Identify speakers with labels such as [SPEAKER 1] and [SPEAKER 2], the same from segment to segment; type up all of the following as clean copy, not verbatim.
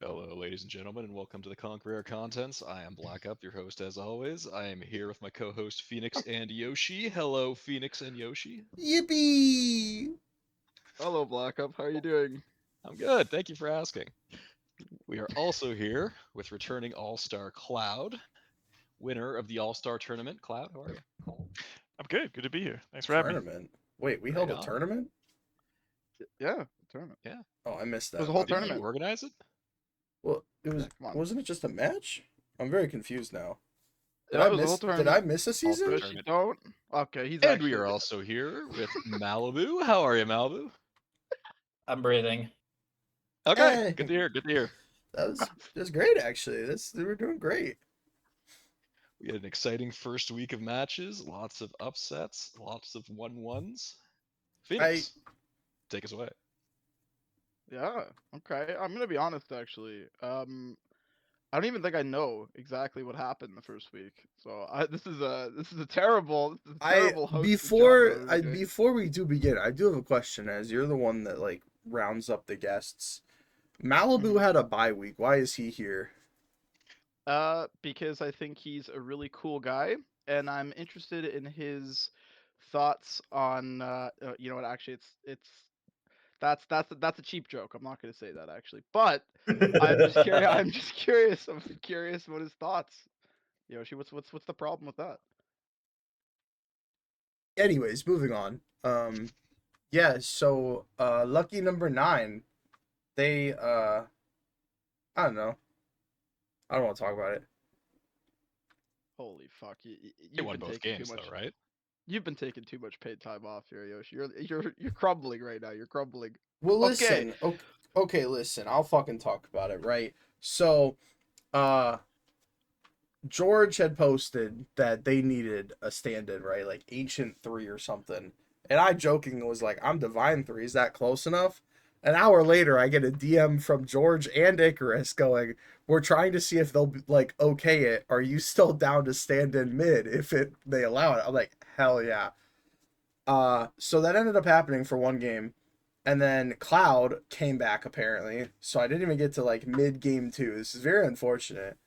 [SPEAKER 1] Hello, ladies and gentlemen, and welcome to the Conqueror Contents. I am Black Up, your host as always. I am here with my co-host Phoenix and Yoshi. Hello, Phoenix and Yoshi.
[SPEAKER 2] Yippee!
[SPEAKER 3] Hello, Black Up. How are you doing?
[SPEAKER 1] I'm good. Thank you for asking. We are also here with returning All-Star Cloud, winner of the All-Star Tournament. Cloud, how are you?
[SPEAKER 4] I'm good. Good to be here. Thanks for having me.
[SPEAKER 2] Tournament. Wait, we
[SPEAKER 1] Right
[SPEAKER 2] held a
[SPEAKER 1] on.
[SPEAKER 2] tournament?
[SPEAKER 3] Yeah, tournament.
[SPEAKER 1] Yeah.
[SPEAKER 2] Oh, I missed that.
[SPEAKER 3] There's a whole
[SPEAKER 2] My
[SPEAKER 1] Didn't
[SPEAKER 2] bad.
[SPEAKER 1] you
[SPEAKER 3] tournament.
[SPEAKER 1] organize it?
[SPEAKER 2] Well, it was.
[SPEAKER 3] Yeah, come on.
[SPEAKER 2] Wasn't it just a match? I'm very confused now. Did
[SPEAKER 3] Yeah,
[SPEAKER 2] I
[SPEAKER 3] it was a whole
[SPEAKER 2] miss? Did
[SPEAKER 3] tournament.
[SPEAKER 2] I miss a season?
[SPEAKER 1] All-Star
[SPEAKER 3] Yoshi,
[SPEAKER 1] Tournament.
[SPEAKER 3] don't. Okay, he's
[SPEAKER 1] And
[SPEAKER 3] actually.
[SPEAKER 1] we are also here with Malibu. How are you, Malibu?
[SPEAKER 5] I'm breathing.
[SPEAKER 1] Okay,
[SPEAKER 2] Hey.
[SPEAKER 1] good to hear. Good to hear.
[SPEAKER 2] That's great actually. We're doing great.
[SPEAKER 1] We had an exciting first week of matches, lots of upsets, lots of 1-1s. Phoenix, take us away.
[SPEAKER 3] Yeah. Okay. I'm gonna be honest. Actually, I don't even think I know exactly what happened the first week. So this is a terrible hosting
[SPEAKER 2] Before
[SPEAKER 3] job that we're doing.
[SPEAKER 2] before we do begin, I do have a question. As you're the one that like rounds up the guests, Malibu
[SPEAKER 3] Mhm.
[SPEAKER 2] had a bye week. Why is he here?
[SPEAKER 3] Because I think he's a really cool guy, and I'm interested in his thoughts on. You know what? Actually, it's that's a cheap joke. I'm not gonna say that actually, but I'm just curious. I'm just curious. I'm curious what his thoughts. Yoshi, what's the problem with that?
[SPEAKER 2] Anyways, moving on. Yeah. So, lucky number 9. They I don't know. I don't want to talk about it.
[SPEAKER 3] Holy fuck!
[SPEAKER 1] You
[SPEAKER 3] You've
[SPEAKER 1] won
[SPEAKER 3] been
[SPEAKER 1] both
[SPEAKER 3] taking too
[SPEAKER 1] games,
[SPEAKER 3] much.
[SPEAKER 1] though, right?
[SPEAKER 3] You've been taking too much paid time off here, Yoshi. You're crumbling right now. You're crumbling.
[SPEAKER 2] Well,
[SPEAKER 3] Okay.
[SPEAKER 2] listen. Okay, listen. I'll fucking talk about it, right? So, uh, George had posted that they needed a stand-in, right? Like Ancient 3 or something. And I jokingly was like, I'm Divine 3. Is that close enough? An hour later, I get a DM from George and Icarus going, we're trying to see if they'll like okay it. Are you still down to stand in mid if they allow it? I'm like, hell yeah. So that ended up happening for one game. And then Cloud came back apparently. So I didn't even get to like mid game 2. This is very unfortunate.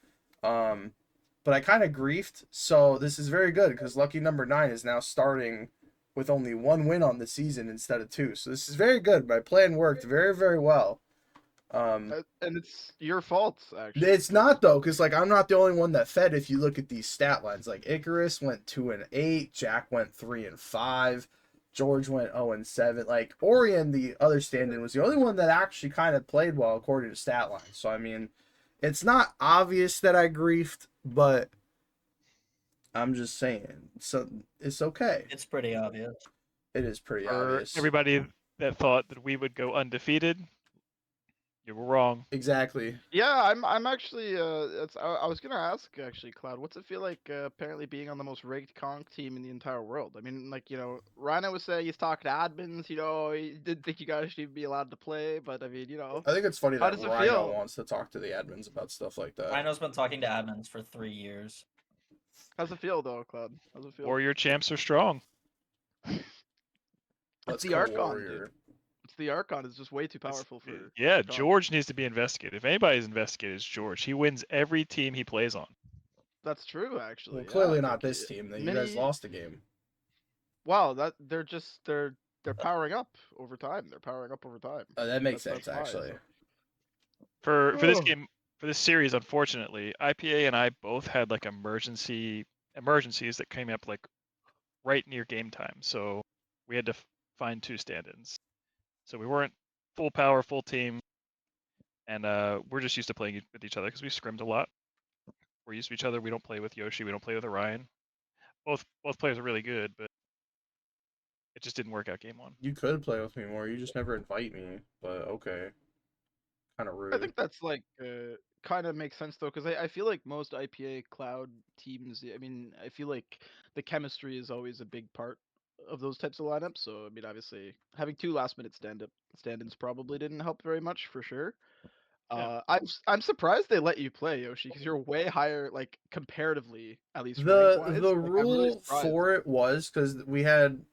[SPEAKER 2] Um but I kind of griefed. So this is very good because lucky number 9 is now starting with only 1 win on the season instead of 2. So this is very good. My plan worked very, very well.
[SPEAKER 3] And it's your fault, actually.
[SPEAKER 2] It's not though, because like I'm not the only one that fed. If you look at these stat lines, like Icarus went 2-8, Jack went 3-5, George went 0-7. Like Orion, the other stand-in, was the only one that actually kind of played well according to stat lines. So I mean, it's not obvious that I griefed, but I'm just saying. So it's okay.
[SPEAKER 5] It's pretty obvious.
[SPEAKER 2] It is pretty
[SPEAKER 4] For
[SPEAKER 2] obvious.
[SPEAKER 4] everybody that thought that we would go undefeated, you were wrong.
[SPEAKER 2] Exactly.
[SPEAKER 3] Yeah, I'm actually I was gonna ask actually, Cloud, what's it feel like apparently being on the most ranked conk team in the entire world? I mean, like, Rhino was saying he's talking to admins, he didn't think you guys should even be allowed to play, but I mean,
[SPEAKER 2] I think it's funny
[SPEAKER 3] how
[SPEAKER 2] that
[SPEAKER 3] does it
[SPEAKER 2] Rhino
[SPEAKER 3] feel?
[SPEAKER 2] wants to talk to the admins about stuff like that.
[SPEAKER 5] Rhino's been talking to admins for 3 years.
[SPEAKER 3] How's it feel though, Cloud? How's it feel?
[SPEAKER 4] Warrior champs are strong.
[SPEAKER 2] Let's
[SPEAKER 3] the
[SPEAKER 2] go
[SPEAKER 3] Archon,
[SPEAKER 2] Warrior.
[SPEAKER 3] dude. It's the Archon is just way too
[SPEAKER 4] It's-
[SPEAKER 3] powerful for
[SPEAKER 4] yeah,
[SPEAKER 3] conk.
[SPEAKER 4] George needs to be investigated. If anybody's investigated, it's George. He wins every team he plays on.
[SPEAKER 3] That's true, actually.
[SPEAKER 2] Well,
[SPEAKER 3] Yeah,
[SPEAKER 2] clearly
[SPEAKER 3] like,
[SPEAKER 2] not this team. That you
[SPEAKER 3] many.
[SPEAKER 2] guys lost the game.
[SPEAKER 3] Wow, that they're powering up over time. They're powering up over time.
[SPEAKER 2] That makes
[SPEAKER 3] That's
[SPEAKER 2] sense,
[SPEAKER 3] why,
[SPEAKER 2] actually.
[SPEAKER 3] so-
[SPEAKER 4] For this
[SPEAKER 3] Oh.
[SPEAKER 4] game, for this series, unfortunately, IPA and I both had like emergencies that came up like right near game time. So we had to find 2 stand-ins. So we weren't full power, full team, and we're just used to playing with each other because we scrimmed a lot. We're used to each other. We don't play with Yoshi. We don't play with Orion. Both players are really good, but it just didn't work out game 1.
[SPEAKER 2] You could play with me more. You just never invite me. But okay. Kind of rude.
[SPEAKER 3] I think that's like kind of makes sense though, because I feel like most IPA cloud teams. I mean, I feel like the chemistry is always a big part of those types of lineups. So I mean, obviously having 2 last minute stand-ins probably didn't help very much for sure.
[SPEAKER 4] Yeah.
[SPEAKER 3] I'm surprised they let you play Yoshi because you're way higher, like comparatively, at least rank
[SPEAKER 2] the
[SPEAKER 3] wise.
[SPEAKER 2] the
[SPEAKER 3] Like, I'm really
[SPEAKER 2] rule
[SPEAKER 3] surprised.
[SPEAKER 2] for it was because we had,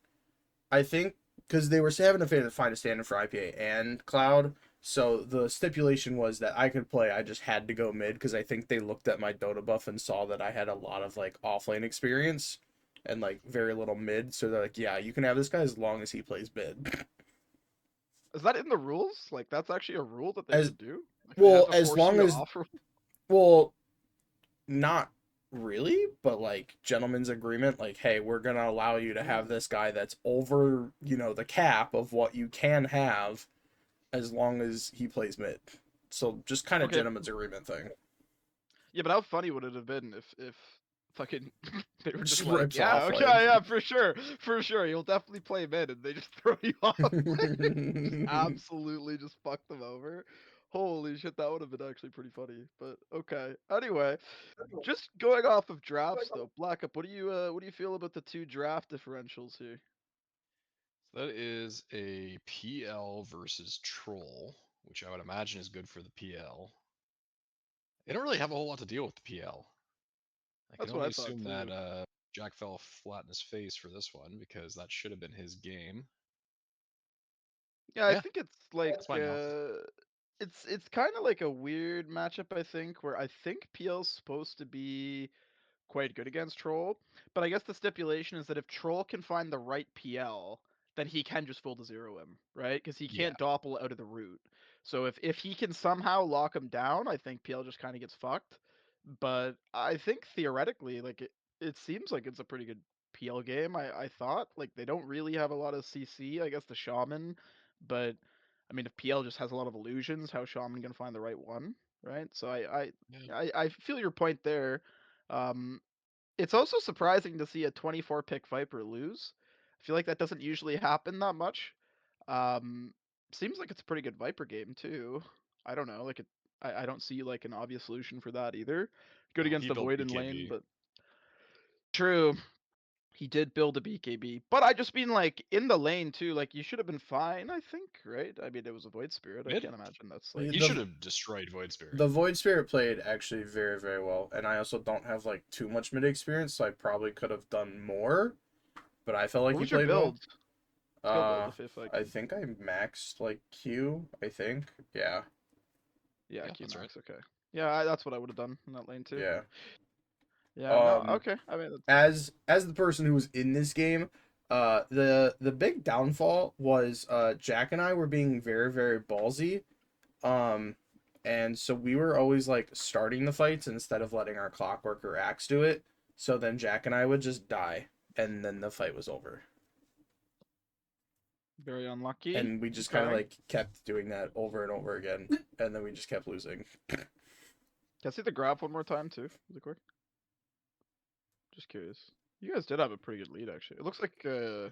[SPEAKER 2] I think, because they were having to find a stand-in for IPA and Cloud. So the stipulation was that I could play. I just had to go mid because I think they looked at my Dota buff and saw that I had a lot of like offlane experience and like very little mid. So they're like, yeah, you can have this guy as long as he plays mid.
[SPEAKER 3] Is that in the rules? Like that's actually a rule that they
[SPEAKER 2] As
[SPEAKER 3] could do? Like they
[SPEAKER 2] well
[SPEAKER 3] have to
[SPEAKER 2] as
[SPEAKER 3] force
[SPEAKER 2] long
[SPEAKER 3] you
[SPEAKER 2] as
[SPEAKER 3] off or
[SPEAKER 2] well, not really, but like gentleman's agreement. Like, hey, we're gonna allow you to have this guy that's over, the cap of what you can have, as long as he plays mid. So just kind of
[SPEAKER 3] Okay.
[SPEAKER 2] gentleman's agreement thing.
[SPEAKER 3] Yeah, but how funny would it have been if fucking they were just
[SPEAKER 2] Just
[SPEAKER 3] like,
[SPEAKER 2] rips
[SPEAKER 3] yeah,
[SPEAKER 2] off
[SPEAKER 3] okay,
[SPEAKER 2] lane.
[SPEAKER 3] yeah, for sure, you'll definitely play mid, and they just throw you off, just absolutely just fuck them over. Holy shit, that would have been actually pretty funny. But okay, anyway, just going off of drafts though, Black Up, what do you feel about the two draft differentials here?
[SPEAKER 1] That is a PL versus Troll, which I would imagine is good for the PL. They don't really have a whole lot to deal with the PL. I can
[SPEAKER 3] That's what
[SPEAKER 1] only
[SPEAKER 3] I thought
[SPEAKER 1] assume
[SPEAKER 3] too.
[SPEAKER 1] that Jack fell flat in his face for this one because that should have been his game.
[SPEAKER 3] Yeah, I
[SPEAKER 1] Yeah,
[SPEAKER 3] think it's like
[SPEAKER 1] that's fine now.
[SPEAKER 3] it's kind of like a weird matchup. I think where I think PL's supposed to be quite good against Troll, but I guess the stipulation is that if Troll can find the right PL, then he can just full to zero him, right? Because he
[SPEAKER 1] Yeah,
[SPEAKER 3] can't doppel out of the root. So if he can somehow lock him down, I think PL just kind of gets fucked. But I think theoretically, like it seems like it's a pretty good PL game. I thought like they don't really have a lot of CC. I guess the Shaman, but I mean if PL just has a lot of illusions, how Shaman gonna find the right one, right? So
[SPEAKER 1] yeah.
[SPEAKER 3] I feel your point there. Um, it's also surprising to see a 24 pick Viper lose. I feel like that doesn't usually happen that much. Um, seems like it's a pretty good Viper game too. I don't know, like I don't see like an obvious solution for that either. Good
[SPEAKER 1] Well,
[SPEAKER 3] against
[SPEAKER 1] he
[SPEAKER 3] the
[SPEAKER 1] built
[SPEAKER 3] Void in lane,
[SPEAKER 1] BKB.
[SPEAKER 3] but true. He did build a BKB, but I just mean like in the lane too. Like you should have been fine, I think, right? I mean it was a Void Spirit. I
[SPEAKER 1] Mid?
[SPEAKER 3] can't imagine that's like
[SPEAKER 1] He should have destroyed Void Spirit.
[SPEAKER 2] The Void Spirit played actually very, very well, and I also don't have like too much mid experience, so I probably could have done more. But I felt like
[SPEAKER 3] what
[SPEAKER 2] he
[SPEAKER 3] was your
[SPEAKER 2] played well.
[SPEAKER 3] build? Skill build, if I
[SPEAKER 2] I
[SPEAKER 3] can.
[SPEAKER 2] think I maxed like Q. I think, yeah,
[SPEAKER 3] Yeah,
[SPEAKER 1] Yeah,
[SPEAKER 3] Q
[SPEAKER 1] that's right.
[SPEAKER 3] max. Okay. Yeah, that's what I would have done in that lane too.
[SPEAKER 2] yeah.
[SPEAKER 3] Yeah. No.
[SPEAKER 2] Um,
[SPEAKER 3] Okay. I mean,
[SPEAKER 2] as the person who was in this game, the big downfall was Jack and I were being very, very ballsy. Um, and so we were always like starting the fights instead of letting our Clockwork or Axe do it. So then Jack and I would just die, and then the fight was over.
[SPEAKER 3] very unlucky.
[SPEAKER 2] And we just kind of
[SPEAKER 3] Okay.
[SPEAKER 2] like kept doing that over and over again, and then we just kept losing.
[SPEAKER 3] Can I see the graph one more time too? Is it quick? Just curious. You guys did have a pretty good lead actually. It looks like oh,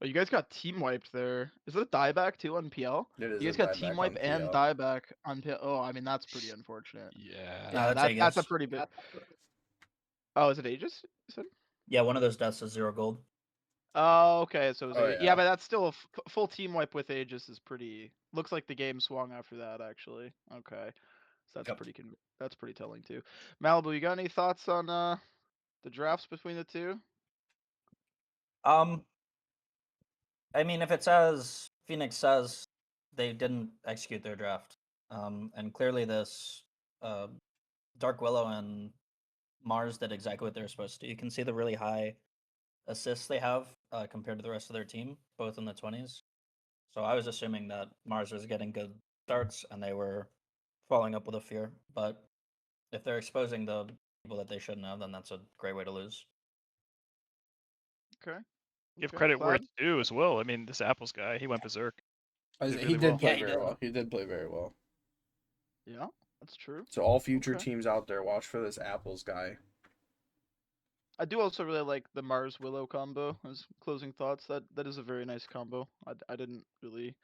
[SPEAKER 3] you guys got team wiped there. Is it a dieback too on PL?
[SPEAKER 2] It is
[SPEAKER 3] You
[SPEAKER 2] a
[SPEAKER 3] guys got team
[SPEAKER 2] dieback
[SPEAKER 3] wipe
[SPEAKER 2] on
[SPEAKER 3] and
[SPEAKER 2] PL.
[SPEAKER 3] dieback on PL. Oh, I mean that's pretty unfortunate.
[SPEAKER 1] Yeah.
[SPEAKER 3] Yeah,
[SPEAKER 5] that's
[SPEAKER 3] that's a
[SPEAKER 5] Aegis.
[SPEAKER 3] pretty big. Oh, is it Aegis? You said?
[SPEAKER 5] Yeah, one of those deaths is 0 gold.
[SPEAKER 3] Oh, okay. So it was
[SPEAKER 2] Oh,
[SPEAKER 3] yeah,
[SPEAKER 2] yeah.
[SPEAKER 3] but that's still a full team wipe with Aegis is pretty. Looks like the game swung after that actually. Okay, so that's
[SPEAKER 5] Yep.
[SPEAKER 3] that's pretty telling too. Malibu, you got any thoughts on the drafts between the two?
[SPEAKER 5] Um, I mean, if it says Phoenix says they didn't execute their draft, and clearly this uh, Dark Willow and Mars did exactly what they were supposed to. You can see the really high assists they have compared to the rest of their team, both in the 20s. So I was assuming that Mars was getting good starts and they were following up with a fear. But if they're exposing the people that they shouldn't have, then that's a great way to lose.
[SPEAKER 3] Okay.
[SPEAKER 4] Give
[SPEAKER 3] Okay.
[SPEAKER 4] credit where
[SPEAKER 3] Plaid?
[SPEAKER 4] it's due as well. I mean, this Apples guy, he went berserk. Did
[SPEAKER 2] He
[SPEAKER 4] really
[SPEAKER 2] did
[SPEAKER 4] well.
[SPEAKER 2] play
[SPEAKER 5] Yeah, he
[SPEAKER 2] very
[SPEAKER 5] did.
[SPEAKER 2] well. He did play very well.
[SPEAKER 3] Yeah, that's true.
[SPEAKER 2] So all future
[SPEAKER 3] Okay.
[SPEAKER 2] teams out there, watch for this Apples guy.
[SPEAKER 3] I do also really like the Mars Willow combo as closing thoughts. That is a very nice combo. I didn't really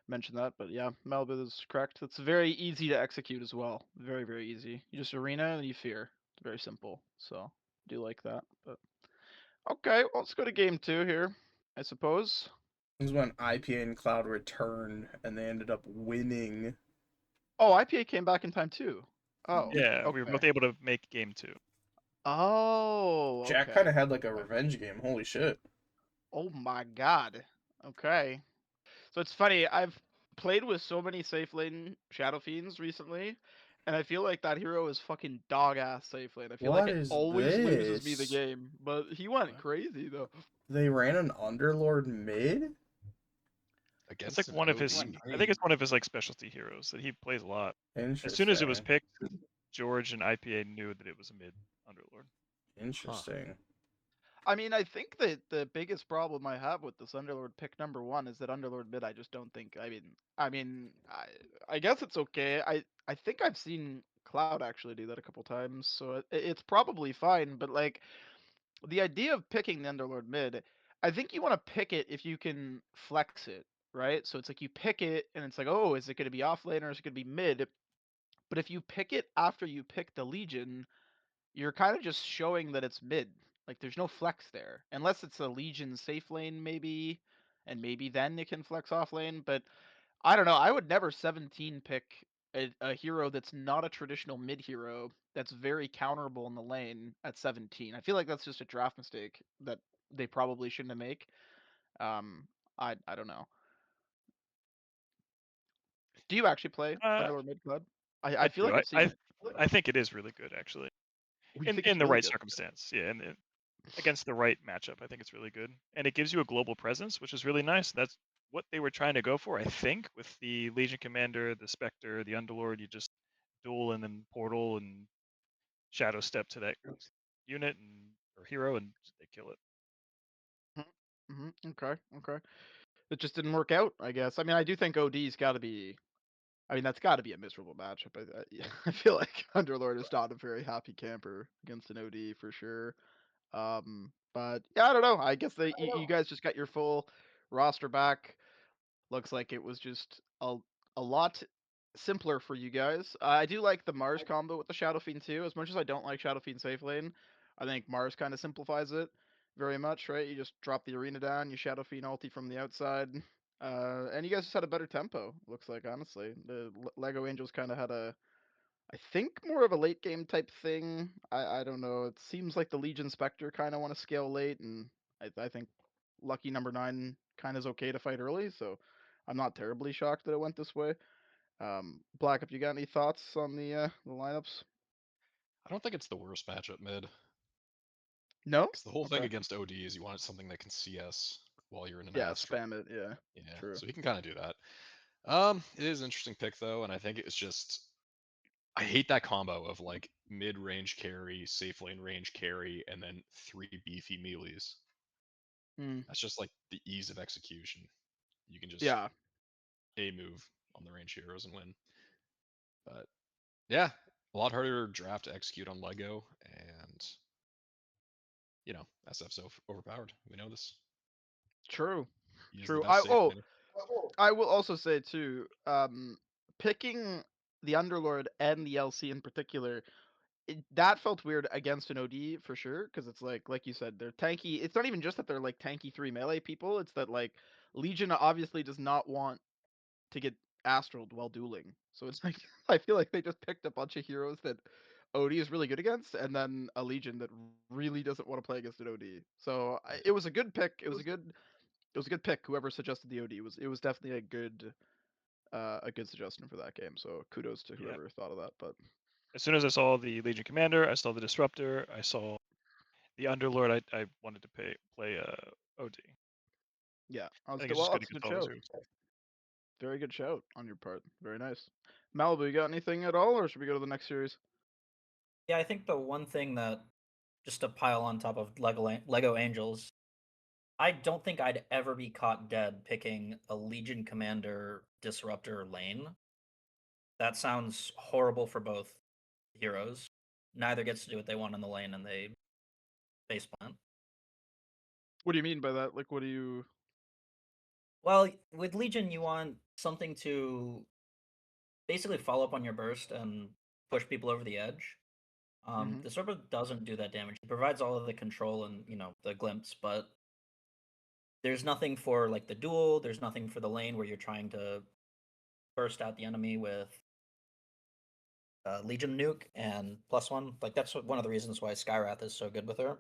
[SPEAKER 3] mention that, but yeah, Malibu is correct. It's very easy to execute as well. Very, very easy. You just arena and you fear. It's very simple. So I do like that. But okay, well, let's go to game two here, I suppose.
[SPEAKER 2] This is when IPA and Cloud returned, and they ended up winning.
[SPEAKER 3] Oh, IPA came back in time too. Oh,
[SPEAKER 4] Yeah, we were both
[SPEAKER 3] okay.
[SPEAKER 4] able to make game 2.
[SPEAKER 3] Oh,
[SPEAKER 2] Jack
[SPEAKER 3] okay.
[SPEAKER 2] kind of had like a
[SPEAKER 3] Okay.
[SPEAKER 2] revenge game. Holy shit.
[SPEAKER 3] Oh my god. Okay. So it's funny. played with so many safe lane Shadow Fiends recently, and I feel like that hero is fucking dog ass safe lane. I feel like
[SPEAKER 2] What
[SPEAKER 3] it
[SPEAKER 2] is
[SPEAKER 3] always loses me the
[SPEAKER 2] this?
[SPEAKER 3] game, but he went
[SPEAKER 1] What?
[SPEAKER 3] crazy though.
[SPEAKER 2] They ran an Underlord mid?
[SPEAKER 4] It's like
[SPEAKER 1] Against an
[SPEAKER 4] one of his.
[SPEAKER 1] OD.
[SPEAKER 4] I think it's one of his like specialty heroes that he plays a lot. As soon as it was
[SPEAKER 2] Interesting.
[SPEAKER 4] picked, George and IPA knew that it was a mid Underlord.
[SPEAKER 1] Huh.
[SPEAKER 2] Interesting.
[SPEAKER 3] I mean, I think that the biggest problem I have with this Underlord pick number one is that Underlord mid. I just don't think. I guess it's okay. I think I've seen Cloud actually do that a couple times, so it's probably fine. But like the idea of picking the Underlord mid, I think you want to pick it if you can flex it, right? So it's like you pick it, and it's like, oh, is it going to be off lane or is it going to be mid? But if you pick it after you pick the Legion, you're kind of just showing that it's mid. Like there's no flex there, unless it's a Legion safe lane maybe, and maybe then it can flex off lane. But I don't know. I would never 17 pick a hero that's not a traditional mid hero that's very counterable in the lane at 17. I feel like that's just a draft mistake that they probably shouldn't have make. Um, I don't know. Do you actually play
[SPEAKER 4] Uh,
[SPEAKER 3] Underlord mid club? I
[SPEAKER 4] I
[SPEAKER 3] feel
[SPEAKER 4] do.
[SPEAKER 3] like I've seen.
[SPEAKER 4] I think it is really good actually.
[SPEAKER 3] We
[SPEAKER 4] In
[SPEAKER 3] think it's
[SPEAKER 4] the
[SPEAKER 3] really
[SPEAKER 4] right
[SPEAKER 3] good.
[SPEAKER 4] circumstance, yeah, and against the right matchup, I think it's really good, and it gives you a global presence, which is really nice. That's what they were trying to go for, I think, with the Legion Commander, the Spectre, the Underlord. You just duel and then portal and shadow step to that unit and or hero, and they kill it.
[SPEAKER 3] Okay. Okay. It just didn't work out, I guess. I mean, I do think OD's got to be. I mean, that's got to be a miserable matchup. Yeah, I feel like Underlord is not a very happy camper against an OD for sure. But yeah, I don't know. I guess you guys just got your full roster back. Looks like it was just a lot simpler for you guys. I do like the Mars combo with the Shadow Fiend too. As much as I don't like Shadow Fiend safe lane, I think Mars kind of simplifies it very much, right? You just drop the arena down, you Shadow Fiend ulti from the outside, and you guys just had a better tempo. Looks like honestly, the Lego Angels kind of had a, I think more of a late game type thing. I don't know. It seems like the Legion Spectre kind of want to scale late, and I think Lucky number 9 kind of is okay to fight early. So I'm not terribly shocked that it went this way. Black, if you got any thoughts on the lineups?
[SPEAKER 1] I don't think it's the worst matchup mid.
[SPEAKER 3] No.
[SPEAKER 1] Because the whole thing
[SPEAKER 3] Okay.
[SPEAKER 1] against OD is you want something that can CS while you're in an
[SPEAKER 3] Yeah,
[SPEAKER 1] Astra.
[SPEAKER 3] spam it. Yeah.
[SPEAKER 1] Yeah,
[SPEAKER 3] True.
[SPEAKER 1] so he can kind of do that. It is an interesting pick though, and I think it's just I hate that combo of like mid-range carry, safe lane range carry, and then 3 beefy melees.
[SPEAKER 3] Mm,
[SPEAKER 1] That's just like the ease of execution. You can just
[SPEAKER 3] yeah.
[SPEAKER 1] a move on the range heroes and win. But yeah, a lot harder draft to execute on Lego, and SF's overpowered. We know this.
[SPEAKER 3] True.
[SPEAKER 1] He is the
[SPEAKER 3] True.
[SPEAKER 1] best safe laner.
[SPEAKER 3] I will also say too. Picking the Underlord and the LC in particular, that felt weird against an OD for sure, because it's like you said, they're tanky. It's not even just that they're like tanky 3 melee people. It's that like Legion obviously does not want to get astraled while dueling. So it's like I feel like they just picked a bunch of heroes that OD is really good against, and then a Legion that really doesn't want to play against an OD. So
[SPEAKER 1] Yeah.
[SPEAKER 3] it was a good pick. It was a good pick. Whoever suggested the OD was definitely a good suggestion for that game. So kudos to
[SPEAKER 4] Yeah.
[SPEAKER 3] whoever thought of that. But
[SPEAKER 4] As soon as I saw the Legion Commander, I saw the Disruptor, I saw the Underlord. I wanted to play OD.
[SPEAKER 3] yeah,
[SPEAKER 4] I think it's just good
[SPEAKER 3] it's a
[SPEAKER 4] against
[SPEAKER 3] good
[SPEAKER 4] all those
[SPEAKER 3] shout.
[SPEAKER 4] heroes.
[SPEAKER 3] Very good shout on your part. Very nice. Malibu, you got anything at all, or should we go to the next series?
[SPEAKER 5] Yeah, I think the one thing that, just to pile on top of Lego Angels, I don't think I'd ever be caught dead picking a Legion Commander Disruptor lane. That sounds horrible for both heroes. Neither gets to do what they want in the lane, and they face plant.
[SPEAKER 3] What do you mean by that? Like, what do you?
[SPEAKER 5] Well, with Legion, you want something to basically follow up on your burst and push people over the edge.
[SPEAKER 3] Hmm.
[SPEAKER 5] The Disruptor doesn't do that damage. He provides all of the control and the glimpse, but there's nothing for like the duel. There's nothing for the lane where you're trying to burst out the enemy with Legion nuke and +1. Like that's one of the reasons why Skywrath is so good with her.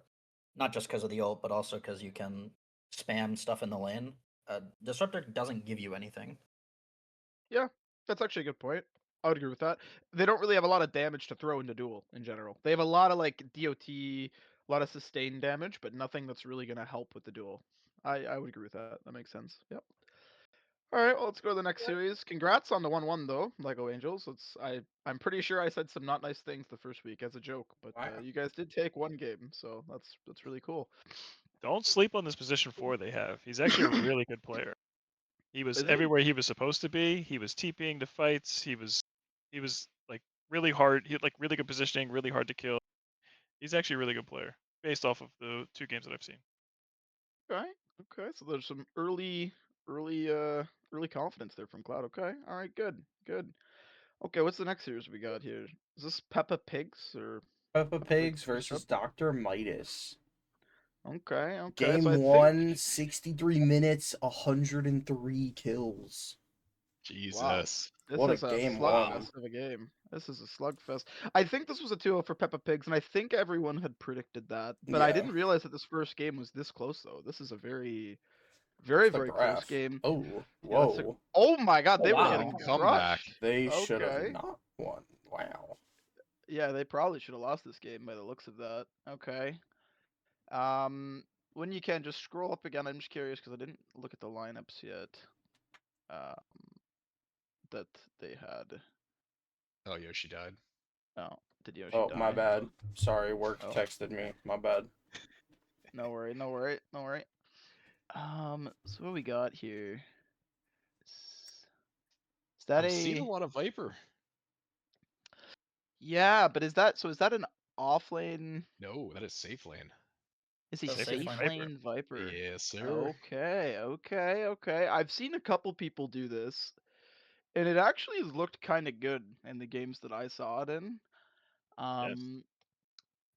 [SPEAKER 5] Not just because of the ult, but also because you can spam stuff in the lane. Disruptor doesn't give you anything.
[SPEAKER 3] Yeah, that's actually a good point. I would agree with that. They don't really have a lot of damage to throw into duel in general. They have a lot of like DOT, a lot of sustained damage, but nothing that's really gonna help with the duel. I would agree with that. That makes sense. Yep. All right, well, let's go to the next series. Congrats on the 1-1 though, Lego Angels. I'm pretty sure I said some not nice things the first week as a joke, but
[SPEAKER 2] Wow.
[SPEAKER 3] you guys did take one game, so that's really cool.
[SPEAKER 4] Don't sleep on this position 4 they have. He's actually a really good player. He was
[SPEAKER 3] Is he?
[SPEAKER 4] everywhere he was supposed to be. He was TPing to fights. He was like really hard. He had like really good positioning, really hard to kill. He's actually a really good player based off of the 2 games that I've seen.
[SPEAKER 3] Okay. Okay. So there's some early confidence there from Cloud. Okay. All right. Good. Good. Okay. What's the next series we got here? Is this Peppa Pigs or
[SPEAKER 2] Peppa
[SPEAKER 3] Peppa Pig
[SPEAKER 2] Pigs
[SPEAKER 3] Space Trip?
[SPEAKER 2] versus Dr. Midas.
[SPEAKER 3] Okay. Okay. So
[SPEAKER 2] Game
[SPEAKER 3] I think.
[SPEAKER 2] 1, 63 minutes, 103 kills.
[SPEAKER 3] Wow.
[SPEAKER 1] Jesus.
[SPEAKER 3] This
[SPEAKER 2] What a
[SPEAKER 3] is a
[SPEAKER 2] game one.
[SPEAKER 3] slugfest of a game. This is a slugfest. I think this was a 2-0 for Peppa Pigs, and I think everyone had predicted that. But I
[SPEAKER 2] Yeah.
[SPEAKER 3] didn't realize that this first game was this close, though. This is a very,
[SPEAKER 2] What's
[SPEAKER 3] very,
[SPEAKER 2] the
[SPEAKER 3] very close
[SPEAKER 2] graph?
[SPEAKER 3] game.
[SPEAKER 2] Oh,
[SPEAKER 3] Yeah, that's a.
[SPEAKER 2] whoa.
[SPEAKER 3] Oh my God,
[SPEAKER 5] Oh
[SPEAKER 3] they were
[SPEAKER 1] What
[SPEAKER 5] wow.
[SPEAKER 1] a
[SPEAKER 3] getting
[SPEAKER 1] comeback.
[SPEAKER 3] crushed.
[SPEAKER 2] They should have
[SPEAKER 3] Okay.
[SPEAKER 2] not won. Wow.
[SPEAKER 3] Yeah, they probably should have lost this game by the looks of that. Okay. Um, when you can just scroll up again, I'm just curious because I didn't look at the lineups yet. Um, that they had.
[SPEAKER 1] Oh, Yoshi died.
[SPEAKER 3] Oh, did Yoshi
[SPEAKER 2] Oh, my
[SPEAKER 3] die?
[SPEAKER 2] bad. Sorry, work
[SPEAKER 3] Oh,
[SPEAKER 2] texted me. My bad.
[SPEAKER 3] no worry, no worry, no worry. So what we got here? Is that
[SPEAKER 1] I'm seeing a
[SPEAKER 3] a?
[SPEAKER 1] lot of Viper.
[SPEAKER 3] Yeah, but is that an off lane?
[SPEAKER 1] No, that is safe lane.
[SPEAKER 3] Is he
[SPEAKER 5] That's
[SPEAKER 4] Safe
[SPEAKER 5] safe
[SPEAKER 4] lane
[SPEAKER 3] safe
[SPEAKER 5] lane.
[SPEAKER 4] Viper.
[SPEAKER 3] lane Viper?
[SPEAKER 1] Yes, sir.
[SPEAKER 3] Okay, okay, okay. I've seen a couple people do this, and it actually has looked kind of good in the games that I saw it in.
[SPEAKER 4] Yes.
[SPEAKER 3] I'm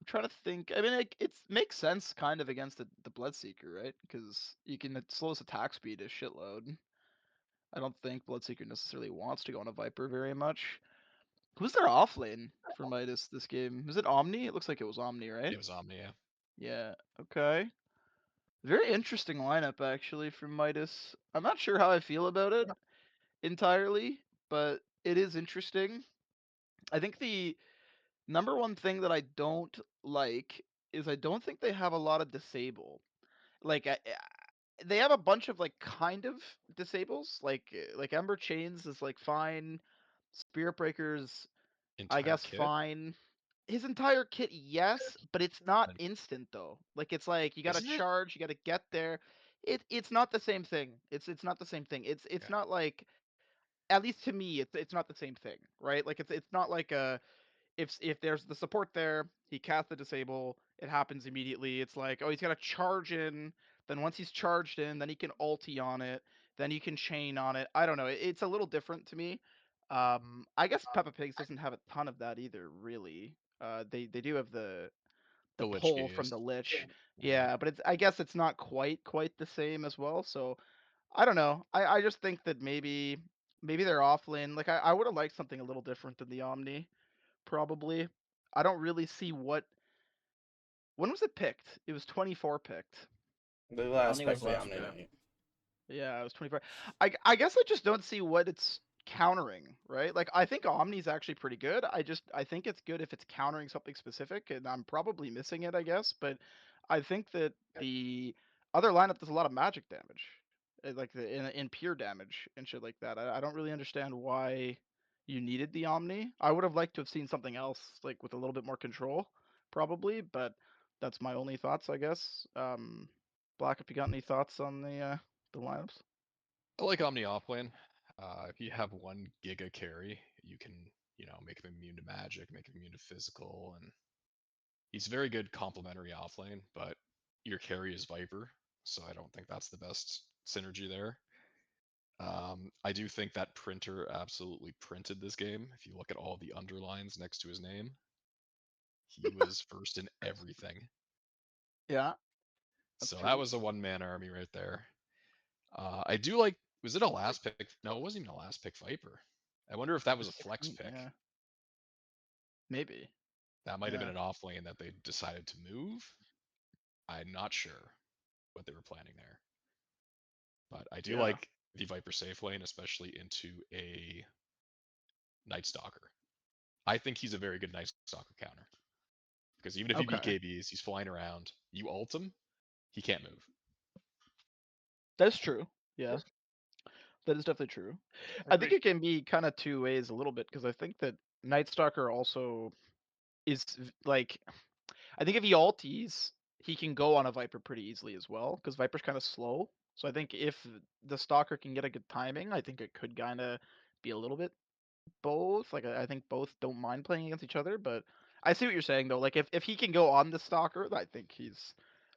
[SPEAKER 3] trying to think. I mean, it makes sense kind of against the Bloodseeker, right? Because you can it slows attack speed a shitload. I don't think Bloodseeker necessarily wants to go on a Viper very much. Who's their off lane for Midas this game? Is it Omni? It looks like it was Omni,
[SPEAKER 1] It
[SPEAKER 3] right?
[SPEAKER 1] was Omni, yeah.
[SPEAKER 3] Yeah. Okay. Very interesting lineup actually from Midas. I'm not sure how I feel about it entirely, but it is interesting. I think the number one thing that I don't like is I don't think they have a lot of disable. Like they have a bunch of like kind of disables. Like Ember Chains is like fine. Spirit Breakers, I
[SPEAKER 1] Entire
[SPEAKER 3] guess
[SPEAKER 1] kit.
[SPEAKER 3] fine. His entire kit, yes, but it's not
[SPEAKER 1] And
[SPEAKER 3] instant though. Like it's like you gotta
[SPEAKER 1] isn't it?
[SPEAKER 3] charge, you gotta get there. It's not the same thing. It's not the same thing. It's
[SPEAKER 1] Yeah.
[SPEAKER 3] not like, at least to me, it's not the same thing, right? Like it's not like a, if there's the support there, he casts the disable, it happens immediately. It's like, oh, he's got to charge in. Then once he's charged in, then he can ulti on it. Then he can chain on it. I don't know. It's a little different to me. I guess Peppa Pigs doesn't have a ton of that either, really. They do have the
[SPEAKER 1] The Lich
[SPEAKER 3] pull from
[SPEAKER 1] Gaze.
[SPEAKER 3] the Lich.
[SPEAKER 1] Yeah.
[SPEAKER 3] Yeah, but it's, I guess it's not quite the same as well. So I don't know. I just think that maybe they're off lane. Like I would have liked something a little different than the Omni. Probably. I don't really see when was it picked? It was 24 picked.
[SPEAKER 2] The last
[SPEAKER 5] Omni
[SPEAKER 2] pick
[SPEAKER 5] was
[SPEAKER 2] the
[SPEAKER 5] last
[SPEAKER 2] Omni
[SPEAKER 5] pick.
[SPEAKER 2] Knight.
[SPEAKER 3] Yeah, it was 24. I guess I just don't see what it's countering, right? Like I think Omni's actually pretty good. I think it's good if it's countering something specific, and I'm probably missing it, I guess, but I think that the other lineup does a lot of magic damage. Like in pure damage and shit like that. I don't really understand why you needed the Omni. I would have liked to have seen something else, like with a little bit more control, probably, but that's my only thoughts, I guess. Black, if you got any thoughts on the lineups?
[SPEAKER 1] I like Omni offlane. If you have one Giga carry, you can, make him immune to magic, make him immune to physical, and he's very good complementary offlane, but your carry is Viper, so I don't think that's the best synergy there. I do think that printer absolutely printed this game. If you look at all the underlines next to his name, he was first in everything.
[SPEAKER 3] Yeah, that's
[SPEAKER 1] So that
[SPEAKER 3] true.
[SPEAKER 1] was a one-man army right there. I do like. Was it a last pick? No, it wasn't even a last pick Viper. I wonder if that was
[SPEAKER 3] The
[SPEAKER 1] a flex
[SPEAKER 3] 16,
[SPEAKER 1] pick.
[SPEAKER 3] yeah, maybe.
[SPEAKER 1] That might have been
[SPEAKER 3] Yeah,
[SPEAKER 1] an off lane that they decided to move. I'm not sure what they were planning there. But I do
[SPEAKER 3] yeah.
[SPEAKER 1] like the Viper safe lane, especially into a Night Stalker. I think he's a very good Night Stalker counter. Because even if he
[SPEAKER 3] Okay,
[SPEAKER 1] BKBs, he's flying around. You ult him, he can't move.
[SPEAKER 3] that's true. Yeah, that is definitely true. I think
[SPEAKER 4] Agreed.
[SPEAKER 3] it can be kind of two ways a little bit because I think that Night Stalker also is like I think if he ulties, he can go on a Viper pretty easily as well because Viper's kind of slow. So I think if the Stalker can get a good timing, I think it could kind of be a little bit both. Like I think both don't mind playing against each other, but I see what you're saying though. Like if he can go on the Stalker, I think he's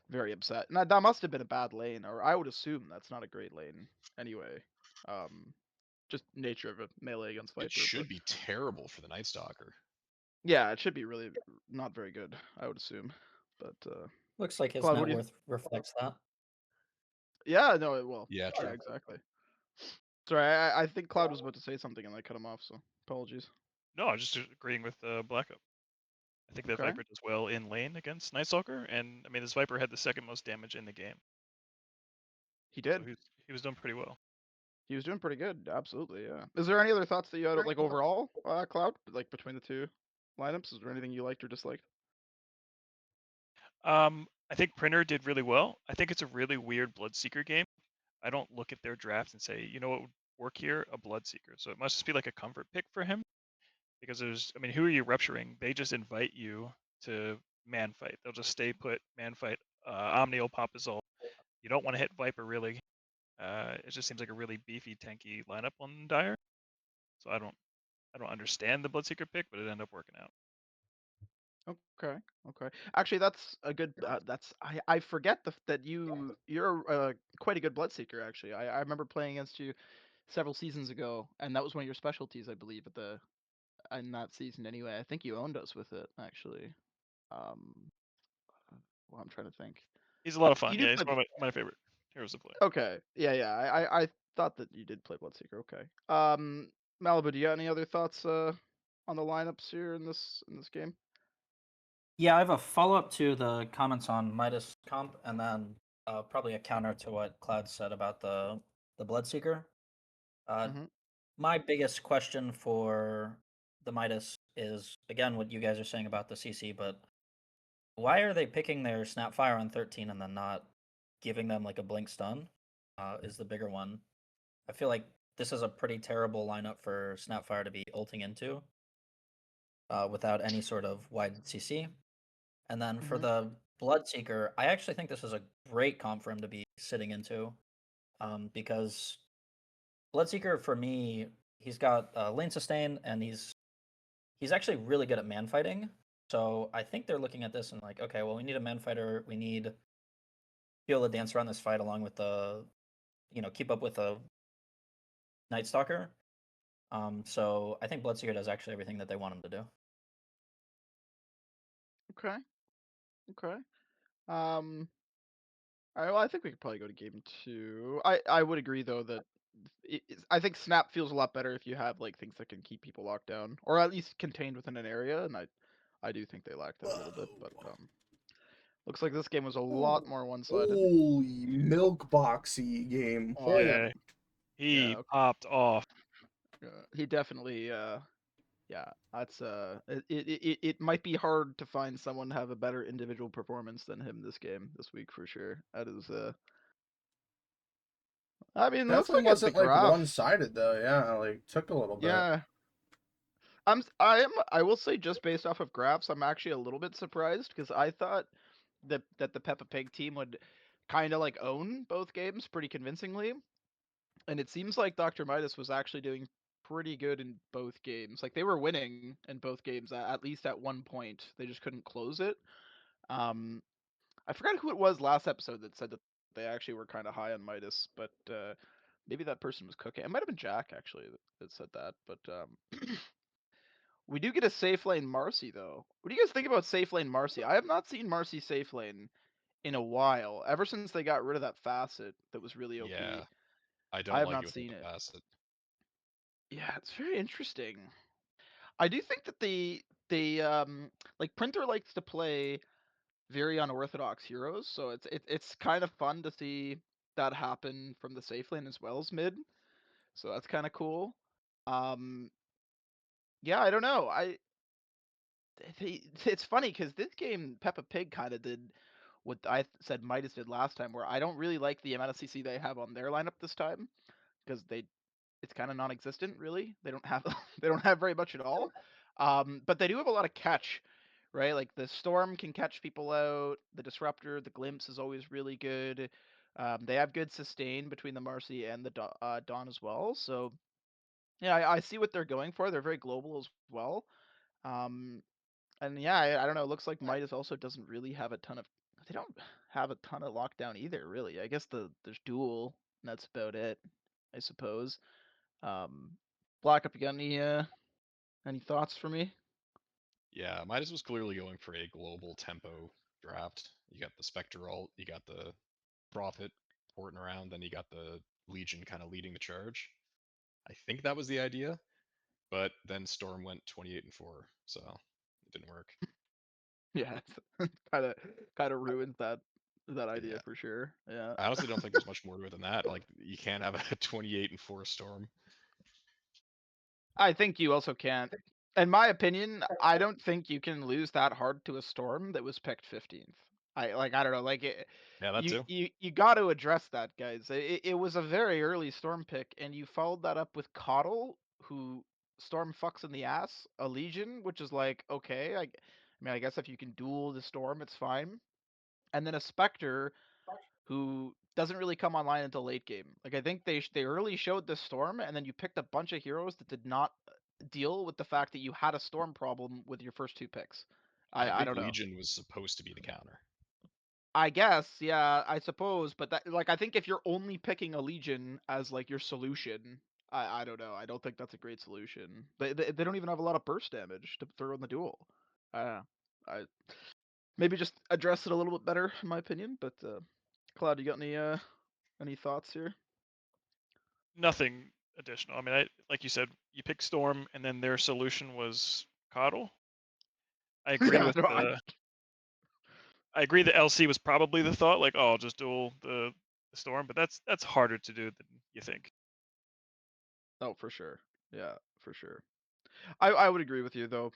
[SPEAKER 3] very upset. And that must have been a bad lane, or I would assume that's not a great lane anyway. Um, just nature of a melee against
[SPEAKER 1] It
[SPEAKER 3] Viper, but
[SPEAKER 1] should be terrible for the Night Stalker.
[SPEAKER 3] yeah, it should be really not very good, I would assume. But
[SPEAKER 5] Looks like his
[SPEAKER 3] Claude, what
[SPEAKER 5] net
[SPEAKER 3] do you?
[SPEAKER 5] worth reflects that.
[SPEAKER 3] Yeah, no, it will.
[SPEAKER 1] Yeah,
[SPEAKER 3] Yeah,
[SPEAKER 1] true.
[SPEAKER 3] exactly. Sorry, I think Cloud was about to say something and I cut him off, so apologies.
[SPEAKER 4] No, I'm just agreeing with Black Up. I think that
[SPEAKER 3] Okay,
[SPEAKER 4] Viper does well in lane against Night Stalker, and I mean this Viper had the second most damage in the game,
[SPEAKER 3] he
[SPEAKER 4] so
[SPEAKER 3] did.
[SPEAKER 4] he was doing pretty well.
[SPEAKER 3] He was doing pretty good. Absolutely, yeah. Is there any other thoughts that you had, like overall, Cloud, like between the two lineups? Is there anything you liked or disliked?
[SPEAKER 4] I think Printer did really well. I think it's a really weird Bloodseeker game. I don't look at their draft and say, you know what would work here? A Bloodseeker. So it must just be like a comfort pick for him because I mean, who are you rupturing? They just invite you to man fight. They'll just stay put, man fight. Omni will pop his ult. You don't want to hit Viper really. It just seems like a really beefy, tanky lineup on Dire. So I don't understand the Bloodseeker pick, but it ended up working out.
[SPEAKER 3] Okay, okay. Actually, that's a good. That's I forget that you're quite a good Bloodseeker. Actually, I remember playing against you several seasons ago, and that was one of your specialties, I believe, at the in that season. Anyway, I think you owned us with it. Actually, um, well, I'm trying to think.
[SPEAKER 4] He's a lot of
[SPEAKER 3] You
[SPEAKER 4] fun.
[SPEAKER 3] do
[SPEAKER 4] Yeah, he's
[SPEAKER 3] play.
[SPEAKER 4] one of my favorite heroes to play.
[SPEAKER 3] Okay, yeah, yeah. I thought that you did play Bloodseeker. Okay. Malibu, do you got any other thoughts on the lineups here in this game?
[SPEAKER 5] Yeah, I have a follow up to the comments on Midas comp, and then probably a counter to what Cloud said about the Bloodseeker.
[SPEAKER 3] Mm-hmm.
[SPEAKER 5] My biggest question for the Midas is again what you guys are saying about the CC, but why are they picking their Snapfire on 13 and then not giving them like a blink stun? Is the bigger one. I feel like this is a pretty terrible lineup for Snapfire to be ulting into without any sort of wide CC. And then for
[SPEAKER 3] Mm-hmm.
[SPEAKER 5] the Bloodseeker, I actually think this is a great comp for him to be sitting into because Bloodseeker for me, he's got lane sustain and he's actually really good at man fighting. So I think they're looking at this and like, okay, well, we need a man fighter. We need to be able to dance around this fight along with the, keep up with the Night Stalker. So I think Bloodseeker does actually everything that they want him to do.
[SPEAKER 3] Okay. Okay. Um. All right. Well, I think we could probably go to game two. I would agree though that I think Snap feels a lot better if you have like things that can keep people locked down or at least contained within an area, and I do think they lacked that a little bit. But looks like this game was a lot more one-sided.
[SPEAKER 2] Holy milk boxy game.
[SPEAKER 3] Oh
[SPEAKER 2] Holy.
[SPEAKER 3] yeah,
[SPEAKER 4] Yeah, he
[SPEAKER 3] yeah.
[SPEAKER 4] popped off.
[SPEAKER 3] He definitely yeah, that's it might be hard to find someone to have a better individual performance than him this week for sure. That is I mean, it looks
[SPEAKER 2] Definitely
[SPEAKER 3] like at the
[SPEAKER 2] wasn't like one
[SPEAKER 3] graph.
[SPEAKER 2] sided though. Yeah, like took a little bit.
[SPEAKER 3] Yeah. I will say just based off of graphs, I'm actually a little bit surprised because I thought that the Peppa Pig team would kind of like own both games pretty convincingly. And it seems like Dr. Midas was actually doing pretty good in both games. Like they were winning in both games at least at one point. They just couldn't close it. Um, I forgot who it was last episode that said that they actually were kind of high on Midas, but maybe that person was cooking. It might have been Jack actually that said that. But we do get a safe lane Marcy though. What do you guys think about safe lane Marcy? I have not seen Marcy safe lane in a while. Ever since they got rid of that facet that was really OP,
[SPEAKER 1] Yeah, I
[SPEAKER 3] I
[SPEAKER 1] don't
[SPEAKER 3] have
[SPEAKER 1] like
[SPEAKER 3] not
[SPEAKER 1] it with
[SPEAKER 3] seen
[SPEAKER 1] the
[SPEAKER 3] it.
[SPEAKER 1] facet.
[SPEAKER 3] Yeah, it's very interesting. I do think that they like Printer likes to play very unorthodox heroes, so it's kind of fun to see that happen from the safe lane as well as mid. So that's kind of cool. Um, yeah, I don't know. It's funny because this game Peppa Pig kind of did what I said Midas did last time, where I don't really like the amount of CC they have on their lineup this time because it's kind of non-existent really. They don't have they don't have very much at all. But they do have a lot of catch, right? Like the Storm can catch people out. The Disruptor, the Glimpse is always really good. They have good sustain between the Marcy and the Dawn as well. So yeah, I see what they're going for. They're very global as well. Um, and yeah, I don't know. It looks like Midas also doesn't really have a ton of. They don't have a ton of lockdown either, really. I guess there's duel. And that's about it, I suppose. Black up, you got any thoughts for me?
[SPEAKER 1] Yeah, Midas was clearly going for a global tempo draft. You got the Spectre ult, you got the Prophet porting around, then you got the Legion kind of leading the charge. I think that was the idea, but then Storm went 28 and 4, so it didn't work.
[SPEAKER 3] Yeah, it's kind of ruins that idea
[SPEAKER 1] Yeah,
[SPEAKER 3] for sure. Yeah.
[SPEAKER 1] I honestly don't think there's much more to it than that. Like you can't have a 28 and 4 Storm.
[SPEAKER 3] I think you also can't. In my opinion, I don't think you can lose that hard to a Storm that was picked 15th. I don't know, like
[SPEAKER 1] Yeah, that
[SPEAKER 3] you
[SPEAKER 1] too.
[SPEAKER 3] you you got to address that, guys. It was a very early Storm pick, and you followed that up with Coddle, who Storm fucks in the ass, a Legion, which is like okay, I mean, I guess if you can duel the Storm, it's fine, and then a Spectre who doesn't really come online until late game. Like I think they early showed the Storm, and then you picked a bunch of heroes that did not deal with the fact that you had a Storm problem with your first two picks.
[SPEAKER 1] I
[SPEAKER 3] I
[SPEAKER 1] think
[SPEAKER 3] don't know.
[SPEAKER 1] Legion was supposed to be the counter.
[SPEAKER 3] I guess, yeah, I suppose, but that like I think if you're only picking a Legion as like your solution, I don't know. I don't think that's a great solution. They don't even have a lot of burst damage to throw in the duel. I maybe just address it a little bit better in my opinion, but Cloud, you got any thoughts here?
[SPEAKER 4] Nothing additional. I mean, like you said, you pick Storm, and then their solution was Coddle. I agree
[SPEAKER 3] Yeah,
[SPEAKER 4] with
[SPEAKER 3] no,
[SPEAKER 4] the. I agree that LC was probably the thought, like, oh, I'll just duel the Storm, but that's harder to do than you think.
[SPEAKER 3] oh, for sure. Yeah, for sure. I would agree with you though,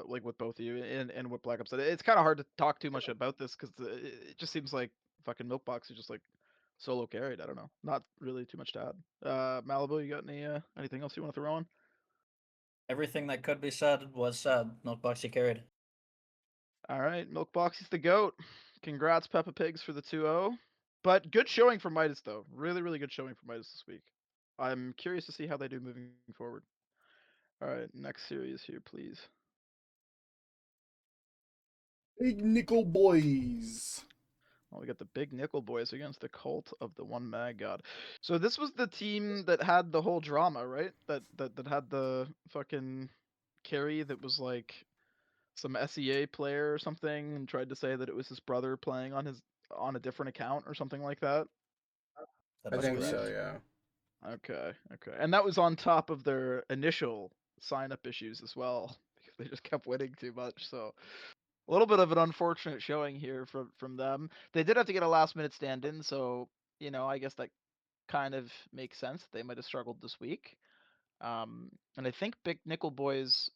[SPEAKER 3] like with both of you and what Black Ops said. It's kind of hard to talk too much about this because it just seems like fucking Milkbox is just like solo carried. I don't know, not really too much to add. Malibu, you got anything else you want to throw on?
[SPEAKER 5] Everything that could be said was said. Milkboxy carried.
[SPEAKER 3] All right, Milkbox is the goat. Congrats, Peppa Pigs, for the 2-0. But good showing for Midas though. Really, really good showing for Midas this week. I'm curious to see how they do moving forward. All right, next series here, please.
[SPEAKER 2] Big Nickel Boys.
[SPEAKER 3] Well, we got the big nickel boys against the cult of the one mag god. So this was the team that had the whole drama, right? That had the fucking carry that was like some SEA player or something and tried to say that it was his brother playing on a different account or something like that.
[SPEAKER 5] That
[SPEAKER 2] I
[SPEAKER 5] is
[SPEAKER 2] think
[SPEAKER 5] correct.
[SPEAKER 2] so, yeah.
[SPEAKER 3] Okay, okay. And that was on top of their initial sign up issues as well because they just kept winning too much. So a little bit of an unfortunate showing here from them. They did have to get a last minute stand in, so I guess that kind of makes sense. They might have struggled this week. And I think Big Nickel Boys,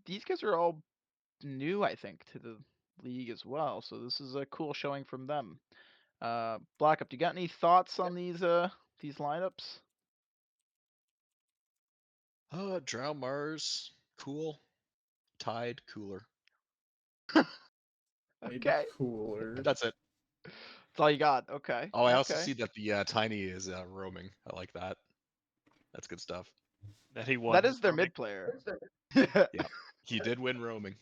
[SPEAKER 3] these guys are all new, I think, to the league as well. So this is a cool showing from them. Black Up, do you got any thoughts on these lineups?
[SPEAKER 1] Drow Mars, cool. Tide, cooler.
[SPEAKER 2] Maybe
[SPEAKER 3] Okay,
[SPEAKER 2] cooler.
[SPEAKER 1] That's it.
[SPEAKER 3] that's all you got. Okay,
[SPEAKER 1] Oh, I also
[SPEAKER 3] okay.
[SPEAKER 1] see that the Tiny is roaming. I like that. That's good stuff.
[SPEAKER 4] That he
[SPEAKER 3] That
[SPEAKER 4] won.
[SPEAKER 3] is their
[SPEAKER 4] roaming.
[SPEAKER 3] mid player.
[SPEAKER 1] Yeah, he did win roaming.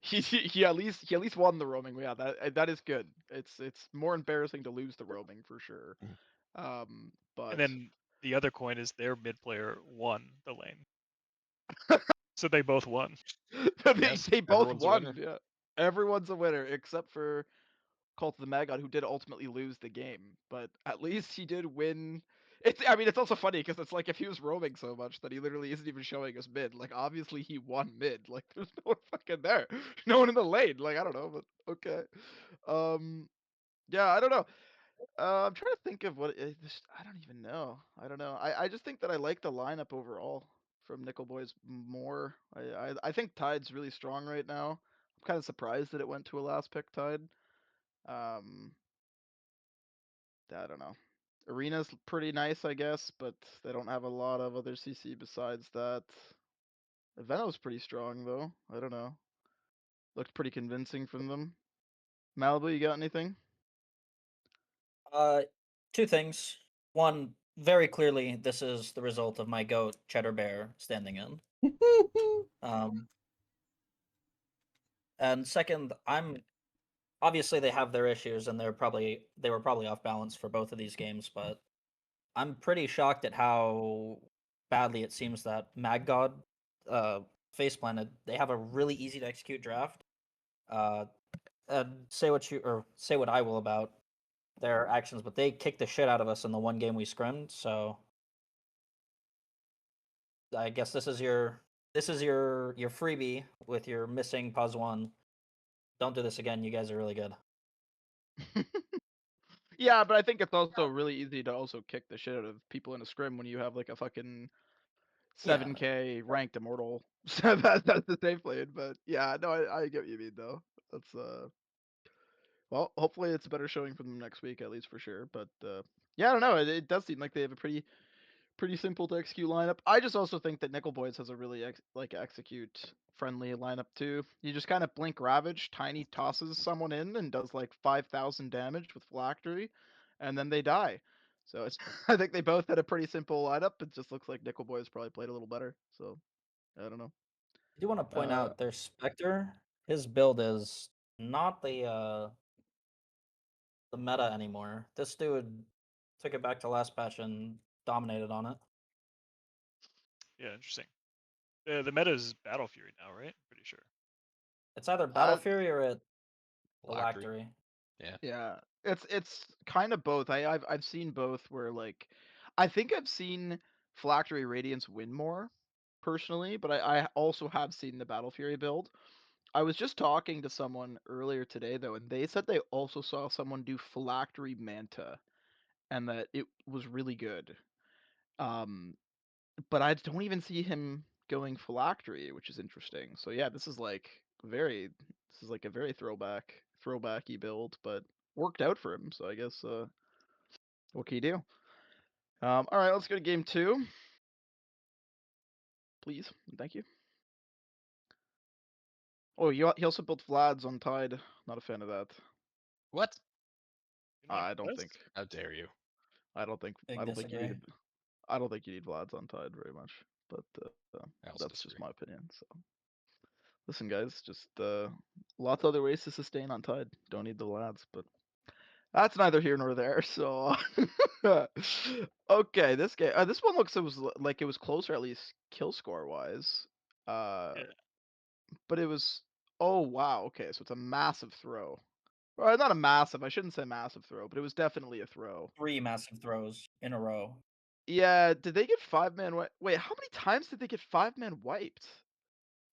[SPEAKER 3] He at least won the roaming. Yeah, that is good. It's more embarrassing to lose the roaming for sure.
[SPEAKER 1] Mhm.
[SPEAKER 4] And
[SPEAKER 3] But
[SPEAKER 4] then the other coin is their mid player won the lane, so they both won.
[SPEAKER 3] they
[SPEAKER 1] Yes,
[SPEAKER 3] they both
[SPEAKER 1] everyone's a
[SPEAKER 3] won.
[SPEAKER 1] winner.
[SPEAKER 3] Yeah, everyone's a winner except for Cult of the Mad God, who did ultimately lose the game. But at least he did win. I mean, it's also funny because it's like if he was roaming so much that he literally isn't even showing us mid. Like obviously he won mid. Like there's no one fucking there, no one in the lane. Like I don't know, but okay. Yeah, I don't know. I'm trying to think of I don't even know. I don't know. I just think that I like the lineup overall from Nickel Boys more. I think Tide's really strong right now. I'm kind of surprised that it went to a last pick Tide. Um, I don't know. Arena's pretty nice, I guess, but they don't have a lot of other CC besides that. Veno's pretty strong though. I don't know. Looked pretty convincing from them. Malibu, you got anything?
[SPEAKER 5] Two things. One, very clearly, this is the result of my goat Cheddar Bear standing in. Um, and second, I'm obviously they have their issues and they were probably off balance for both of these games, but I'm pretty shocked at how badly it seems that Mag God face planted. They have a really easy to execute draft. And say what I will about their actions, but they kicked the shit out of us in the one game we scrimmed. So I guess this is your freebie with your missing pause one. Don't do this again. You guys are really good.
[SPEAKER 3] Yeah, but I think it's also really easy to also kick the shit out of people in a scrim when you have like a fucking
[SPEAKER 5] Yeah.
[SPEAKER 3] 7K ranked immortal. So that's the safe lane. But yeah, no, I get what you mean though. That's well, hopefully it's a better showing for them next week at least for sure. But yeah, I don't know. It does seem like they have a pretty simple to execute lineup. I just also think that Nickel Boys has a really execute friendly lineup too. You just kind of blink Ravage, Tiny tosses someone in and does like 5,000 damage with Phylactery, and then they die. So it's I think they both had a pretty simple lineup. It just looks like Nickel Boys probably played a little better. So I don't know.
[SPEAKER 5] I do want to point
[SPEAKER 3] Uh,
[SPEAKER 5] out their Spectre, his build is not the meta anymore. This dude took it back to last patch and dominated on it.
[SPEAKER 4] Yeah, interesting. The meta is Battle Fury now, right? Pretty sure.
[SPEAKER 5] It's either Battle
[SPEAKER 3] uh,
[SPEAKER 5] Fury or it
[SPEAKER 1] Phylactery.
[SPEAKER 5] Phylactery.
[SPEAKER 1] Yeah.
[SPEAKER 3] Yeah, it's kind of both. I've seen both where like I think I've seen Phylactery Radiance win more personally, but I also have seen the Battle Fury build. I was just talking to someone earlier today though, and they said they also saw someone do Phylactery Manta and that it was really good. Um, but I don't even see him going Phylactery, which is interesting. So yeah, this is like a very throwbacky build, but worked out for him. So I guess what can you do? All right, let's go to game two, please. Thank you. Oh, he also built Vlad's on Tide. Not a fan of that.
[SPEAKER 1] What?
[SPEAKER 4] You don't like
[SPEAKER 3] I don't
[SPEAKER 4] this?
[SPEAKER 3] think.
[SPEAKER 1] How dare you?
[SPEAKER 5] Big
[SPEAKER 3] I don't think you
[SPEAKER 5] disagree.
[SPEAKER 3] need. I don't think you need Vlad's on Tide very much. But
[SPEAKER 1] I also
[SPEAKER 3] that's just
[SPEAKER 1] disagree.
[SPEAKER 3] my opinion. So listen, guys, just lots of other ways to sustain on Tide. Don't need the Vlads, but that's neither here nor there. So okay, this one looks like it was closer at least kill score wise. Uh,
[SPEAKER 4] Yeah.
[SPEAKER 3] but it was. Oh wow. Okay, so it's a massive throw. Or not a massive. I shouldn't say massive throw, but it was definitely a throw.
[SPEAKER 5] 3 massive throws in a row.
[SPEAKER 3] Yeah. Did they get 5-man wiped? Wait, how many times did they get 5-man wiped?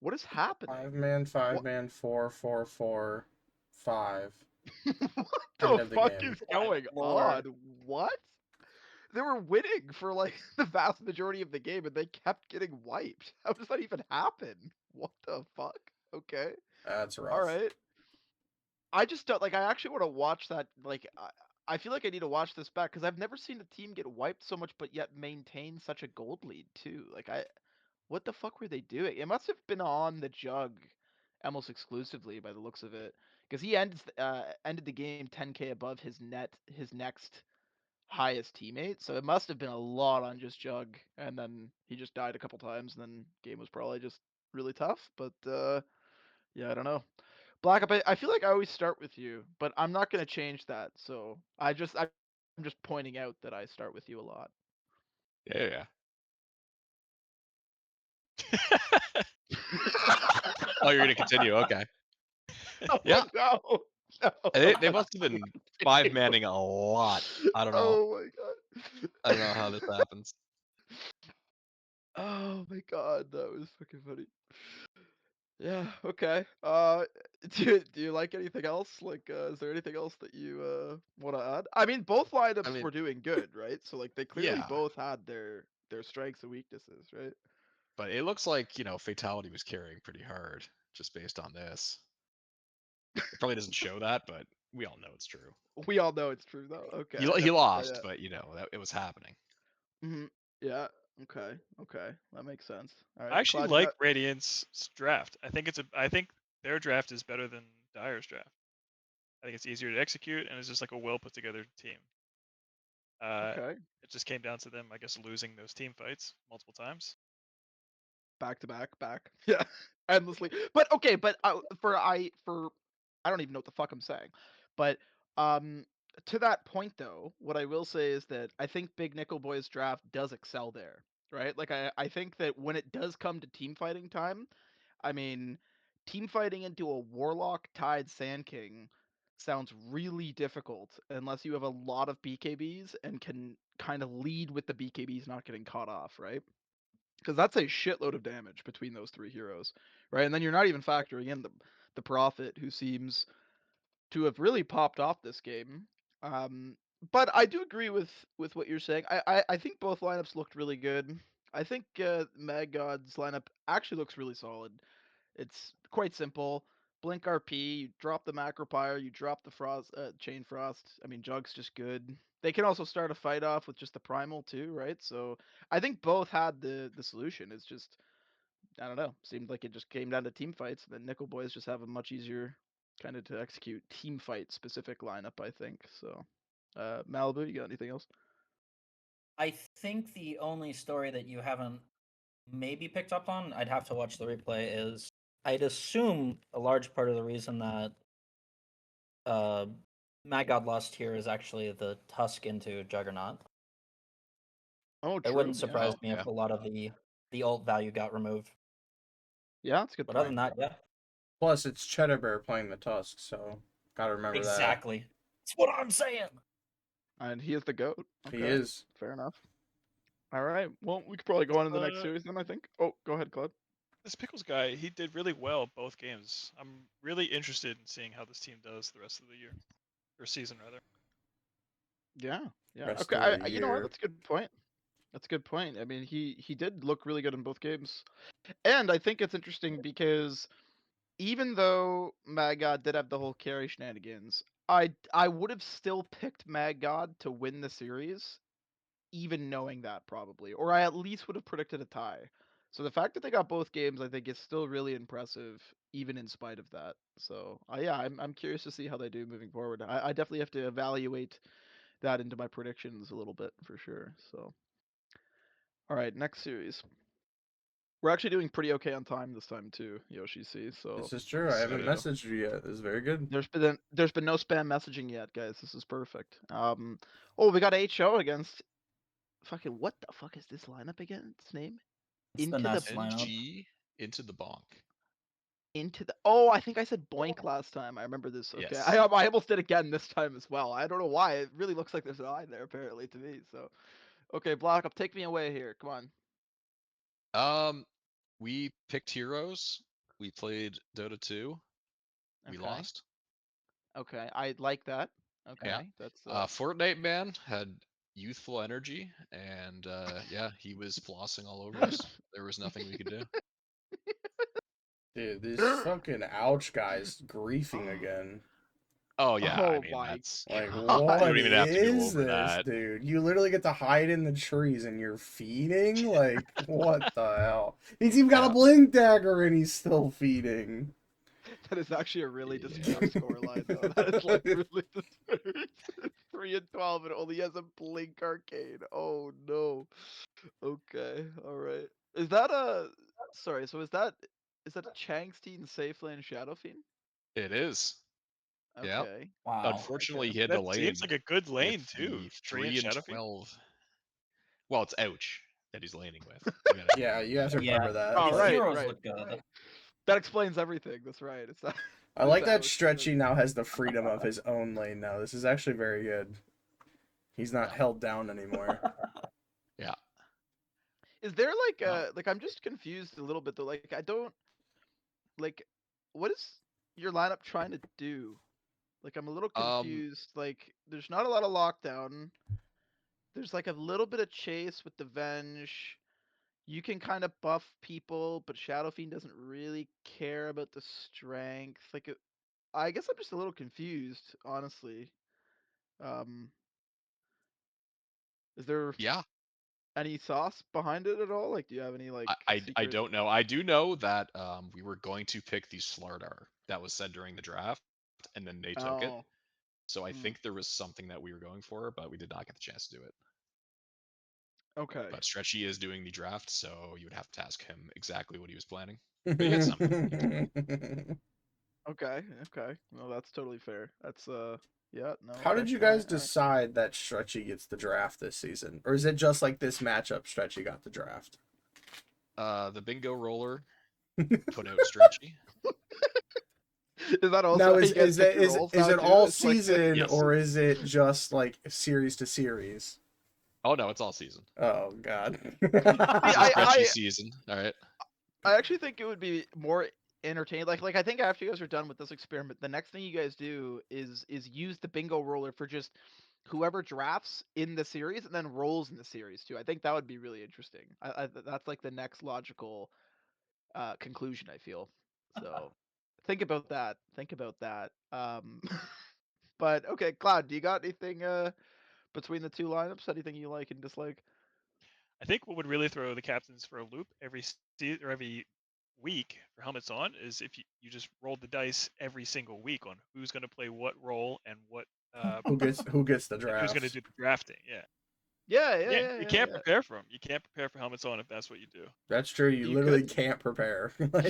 [SPEAKER 3] What is happening?
[SPEAKER 2] 5-man,
[SPEAKER 3] What?
[SPEAKER 2] 5-man, 4, 4, 4, 5.
[SPEAKER 3] What
[SPEAKER 2] End
[SPEAKER 3] the
[SPEAKER 2] of the
[SPEAKER 3] fuck
[SPEAKER 2] game.
[SPEAKER 3] is
[SPEAKER 5] My
[SPEAKER 3] going on?
[SPEAKER 5] lord.
[SPEAKER 3] What? They were winning for like the vast majority of the game, and they kept getting wiped. How does that even happen? What the fuck? Okay.
[SPEAKER 2] That's
[SPEAKER 3] All
[SPEAKER 2] rough.
[SPEAKER 3] right. I just don't like. I actually want to watch that. Like, I feel like I need to watch this back because I've never seen a team get wiped so much, but yet maintain such a gold lead too. What the fuck were they doing? It must have been on the jug, almost exclusively by the looks of it, because he ended the game 10k above his next highest teammate. So it must have been a lot on just jug, and then he just died a couple times, and then game was probably just really tough. But yeah, I don't know. Black Up, I feel like I always start with you, but I'm not gonna change that. So I'm just pointing out that I start with you a lot.
[SPEAKER 1] Yeah. Oh, you're gonna continue. Okay.
[SPEAKER 3] Oh
[SPEAKER 1] Yeah.
[SPEAKER 3] no, no,
[SPEAKER 1] They
[SPEAKER 3] I'm
[SPEAKER 1] they
[SPEAKER 3] not
[SPEAKER 1] must have
[SPEAKER 3] gonna
[SPEAKER 1] been five
[SPEAKER 3] continue.
[SPEAKER 1] manning a lot. I don't know.
[SPEAKER 3] Oh my god.
[SPEAKER 1] I don't know how this happens.
[SPEAKER 3] Oh my god, that was fucking funny. Yeah, okay. Do you like anything else? Like, is there anything else that you want to add? I mean, both
[SPEAKER 1] I
[SPEAKER 3] lineups
[SPEAKER 1] mean,
[SPEAKER 3] were doing good, right? So like, they clearly
[SPEAKER 1] yeah,
[SPEAKER 3] both had their strengths and weaknesses, right?
[SPEAKER 1] but it looks like Fatality was carrying pretty hard just based on this. It probably doesn't show that, but we all know it's true.
[SPEAKER 3] We all know it's true though. Okay,
[SPEAKER 1] He
[SPEAKER 3] yeah,
[SPEAKER 1] lost,
[SPEAKER 3] yeah.
[SPEAKER 1] but that it was happening.
[SPEAKER 3] Hmm. Yeah. Okay. Okay. That makes sense. All
[SPEAKER 4] I
[SPEAKER 3] right,
[SPEAKER 4] actually
[SPEAKER 3] Cloud, you
[SPEAKER 4] like
[SPEAKER 3] got.
[SPEAKER 4] Radiant's draft. I think their draft is better than Dire's draft. I think it's easier to execute, and it's just like a well put together team.
[SPEAKER 3] Okay.
[SPEAKER 4] It just came down to them, I guess, losing those team fights multiple times.
[SPEAKER 3] Back to back. Yeah, endlessly. But okay, but for I don't even know what the fuck I'm saying. But um, to that point though, what I will say is that I think Big Nickel Boy's draft does excel there, right? Like I think that when it does come to team fighting time, I mean, team fighting into a Warlock tied Sand King sounds really difficult unless you have a lot of BKBs and can kind of lead with the BKBs not getting caught off, right? Because that's a shitload of damage between those three heroes, right? And then you're not even factoring in the Prophet, who seems to have really popped off this game. Um, but I do agree with what you're saying. I think both lineups looked really good. I think Mad God's lineup actually looks really solid. It's quite simple. Blink RP, you drop the Macropyre, you drop the Chain Frost. I mean, Jug's just good. They can also start a fight off with just the Primal too, right? So I think both had the solution. It's just, I don't know. Seemed like it just came down to team fights. And then Nickel Boys just have a much easier kind of to execute team fight specific lineup, I think. So, Malibu, you got anything else?
[SPEAKER 5] I think the only story that you haven't maybe picked up on, I'd have to watch the replay, is I'd assume a large part of the reason that uh, Mad God lost here is actually the Tusk into Juggernaut.
[SPEAKER 3] Oh,
[SPEAKER 5] It
[SPEAKER 3] true.
[SPEAKER 5] wouldn't
[SPEAKER 3] Yeah,
[SPEAKER 5] surprise
[SPEAKER 1] Oh
[SPEAKER 5] me
[SPEAKER 1] yeah,
[SPEAKER 5] if a lot of the alt value got removed.
[SPEAKER 3] yeah, that's a good
[SPEAKER 5] But other than
[SPEAKER 3] point.
[SPEAKER 5] that, yeah.
[SPEAKER 2] Plus, it's Cheddar Bear playing the Tusk, so gotta remember that.
[SPEAKER 5] Exactly. That's what I'm saying.
[SPEAKER 3] And he is the goat.
[SPEAKER 2] He
[SPEAKER 3] Okay,
[SPEAKER 2] is.
[SPEAKER 3] fair enough. All right. Well, we could probably go on to the next
[SPEAKER 4] Uh,
[SPEAKER 3] series then, I think. Oh, go ahead, Claude.
[SPEAKER 4] this Pickles guy, he did really well both games. I'm really interested in seeing how this team does the rest of the year or season rather.
[SPEAKER 3] Yeah, yeah.
[SPEAKER 2] Rest
[SPEAKER 3] Okay,
[SPEAKER 2] of the
[SPEAKER 3] you know what?
[SPEAKER 2] year.
[SPEAKER 3] That's a good point. That's a good point. I mean, he did look really good in both games, and I think it's interesting because even though Mad God did have the whole carry shenanigans, I would have still picked Mad God to win the series, even knowing that probably, or I at least would have predicted a tie. So the fact that they got both games, I think, is still really impressive, even in spite of that. So yeah, I'm curious to see how they do moving forward. I definitely have to evaluate that into my predictions a little bit for sure. So all right, next series. We're actually doing pretty okay on time this time too, Yoshi C. So
[SPEAKER 2] This is true. I
[SPEAKER 1] so
[SPEAKER 2] haven't messaged you yet. This is very good.
[SPEAKER 3] there's been no spam messaging yet, guys. This is perfect. Oh, we got HO against fucking what the fuck is this lineup again? Its name?
[SPEAKER 5] It's the
[SPEAKER 3] Into the
[SPEAKER 5] Nest lineup.
[SPEAKER 1] NG into the bonk.
[SPEAKER 3] into the Oh, I think I said boink last time. I remember this. Okay. I
[SPEAKER 1] Yes.
[SPEAKER 3] I almost did again this time as well. I don't know why. It really looks like there's an I there apparently to me. So okay, Block up, take me away here. Come on.
[SPEAKER 1] We picked heroes. We played Dota 2. We
[SPEAKER 3] Okay.
[SPEAKER 1] lost.
[SPEAKER 3] Okay. I like that.
[SPEAKER 1] Yeah.
[SPEAKER 3] Okay. That's
[SPEAKER 1] Fortnite man had youthful energy, and yeah, he was flossing all over us. There was nothing we could do.
[SPEAKER 2] Dude, this fucking ouch guy's griefing again.
[SPEAKER 1] Oh yeah, I
[SPEAKER 3] Oh
[SPEAKER 1] mean
[SPEAKER 3] my
[SPEAKER 1] that's
[SPEAKER 2] Like,
[SPEAKER 1] we
[SPEAKER 3] god.
[SPEAKER 2] what
[SPEAKER 1] don't even have to go
[SPEAKER 2] is
[SPEAKER 1] over
[SPEAKER 2] this,
[SPEAKER 1] that.
[SPEAKER 2] dude? You literally get to hide in the trees and you're feeding? Like, what the hell? He's even got a
[SPEAKER 1] Yeah.
[SPEAKER 2] blink dagger and he's still feeding.
[SPEAKER 3] That is actually a really
[SPEAKER 1] Yeah.
[SPEAKER 3] disturbing scoreline, though. That is like really disturbing. 3-12 and only has a blink arcade. Oh no. Okay, all right. Is that a sorry? So is that a Changstein safe lane Shadow Fiend?
[SPEAKER 1] It is. Yeah.
[SPEAKER 3] Okay,
[SPEAKER 5] Wow.
[SPEAKER 1] Unfortunately,
[SPEAKER 3] okay.
[SPEAKER 1] he had the
[SPEAKER 4] That seems
[SPEAKER 1] lane
[SPEAKER 4] like a good
[SPEAKER 1] with
[SPEAKER 4] lane too.
[SPEAKER 1] the
[SPEAKER 4] 3
[SPEAKER 1] 3
[SPEAKER 4] inch
[SPEAKER 1] and
[SPEAKER 4] Shadowfiend.
[SPEAKER 1] 12. Well, it's ouch that he's laning with. You gotta
[SPEAKER 2] Yeah,
[SPEAKER 1] remember
[SPEAKER 2] you have
[SPEAKER 1] that.
[SPEAKER 2] to
[SPEAKER 5] Yeah,
[SPEAKER 2] remember that.
[SPEAKER 3] Oh
[SPEAKER 5] his
[SPEAKER 2] Like,
[SPEAKER 3] right,
[SPEAKER 5] heroes
[SPEAKER 3] right.
[SPEAKER 5] look good.
[SPEAKER 3] That explains everything. That's right. It's not.
[SPEAKER 2] I
[SPEAKER 3] It is
[SPEAKER 2] like that
[SPEAKER 3] ouch.
[SPEAKER 2] Stretchy now has the freedom of his own lane now. This is actually very good. He's not
[SPEAKER 1] Yeah.
[SPEAKER 2] held down anymore.
[SPEAKER 1] Yeah.
[SPEAKER 3] Is there
[SPEAKER 1] No.
[SPEAKER 3] like I'm just confused a little bit though. Like I don't like what is your lineup trying to do? Like, I'm a little
[SPEAKER 1] Um,
[SPEAKER 3] confused. Like, there's not a lot of lockdown. There's like a little bit of chase with the Venge. You can kind of buff people, but Shadow Fiend doesn't really care about the strength. Like, I guess I'm just a little confused, honestly. Um, is there
[SPEAKER 1] yeah,
[SPEAKER 3] any sauce behind it at all? Like, do you have any like
[SPEAKER 1] I
[SPEAKER 3] secret?
[SPEAKER 1] don't know. I do know that we were going to pick the Slardar. That was said during the draft, and then they took it.
[SPEAKER 3] Oh,
[SPEAKER 1] So I
[SPEAKER 3] hmm,
[SPEAKER 1] think there was something that we were going for, but we did not get the chance to do it.
[SPEAKER 3] okay.
[SPEAKER 1] But Stretchy is doing the draft, so you would have to ask him exactly what he was planning. But he had something.
[SPEAKER 3] Okay, okay. No, that's totally fair. That's yeah, no,
[SPEAKER 2] How
[SPEAKER 3] okay.
[SPEAKER 2] did you
[SPEAKER 3] All right,
[SPEAKER 2] guys
[SPEAKER 3] all right.
[SPEAKER 2] decide that Stretchy gets the draft this season? Or is it just like this matchup Stretchy got the draft?
[SPEAKER 1] The bingo roller put out Stretchy.
[SPEAKER 3] Is that also
[SPEAKER 2] Now
[SPEAKER 3] how you guys pick your roles
[SPEAKER 2] is
[SPEAKER 3] now
[SPEAKER 2] it
[SPEAKER 3] too?
[SPEAKER 2] all
[SPEAKER 3] It's like
[SPEAKER 2] season
[SPEAKER 1] Yes.
[SPEAKER 2] or is it just like series to series?
[SPEAKER 1] Oh no, it's all season.
[SPEAKER 2] Oh god.
[SPEAKER 3] See,
[SPEAKER 1] It's a Stretchy season. All right.
[SPEAKER 3] I actually think it would be more entertaining. Like I think after you guys are done with this experiment, the next thing you guys do is use the bingo roller for just whoever drafts in the series and then rolls in the series too. I think that would be really interesting. That's like the next logical conclusion. I feel so. Think about that. Think about that. But okay, Cloud, do you got anything between the two lineups? Anything you like and dislike?
[SPEAKER 4] I think what would really throw the captains for a loop or every week for helmets on is if you just rolled the dice every single week on who's going to play what role and what
[SPEAKER 2] who gets the
[SPEAKER 4] and who's going to
[SPEAKER 2] draft?
[SPEAKER 4] do the drafting. Yeah.
[SPEAKER 3] Yeah,
[SPEAKER 4] Yeah,
[SPEAKER 3] yeah, yeah,
[SPEAKER 4] you
[SPEAKER 3] yeah,
[SPEAKER 4] can't
[SPEAKER 3] yeah.
[SPEAKER 4] prepare for them. You can't prepare for helmets on if that's what you do.
[SPEAKER 2] That's true. You
[SPEAKER 3] You
[SPEAKER 2] literally
[SPEAKER 3] couldn't.
[SPEAKER 2] can't prepare. Like,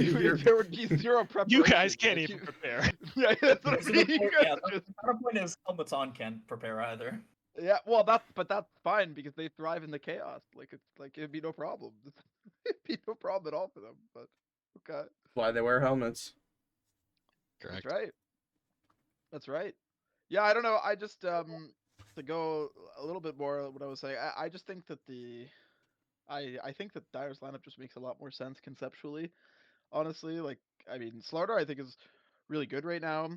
[SPEAKER 3] There would be zero
[SPEAKER 4] You
[SPEAKER 3] preparation.
[SPEAKER 4] guys can't
[SPEAKER 3] Like
[SPEAKER 4] even
[SPEAKER 3] you,
[SPEAKER 4] prepare.
[SPEAKER 3] yeah, that's what
[SPEAKER 5] So
[SPEAKER 3] I
[SPEAKER 5] the
[SPEAKER 3] mean. You
[SPEAKER 5] point,
[SPEAKER 3] guys
[SPEAKER 5] yeah,
[SPEAKER 3] are just,
[SPEAKER 5] the counterpoint is helmets on can't prepare either.
[SPEAKER 3] yeah. Well, that's fine because they thrive in the chaos. Like it's like it'd be no problem. It'd be no problem at all for them. But okay,
[SPEAKER 2] why they wear helmets.
[SPEAKER 3] that's
[SPEAKER 1] Correct.
[SPEAKER 3] right. That's right. Yeah, I don't know. I just to go a little bit more what I was saying. I just think that I think that Dyer's lineup just makes a lot more sense conceptually. Honestly, like I mean, Slardar I think is really good right now.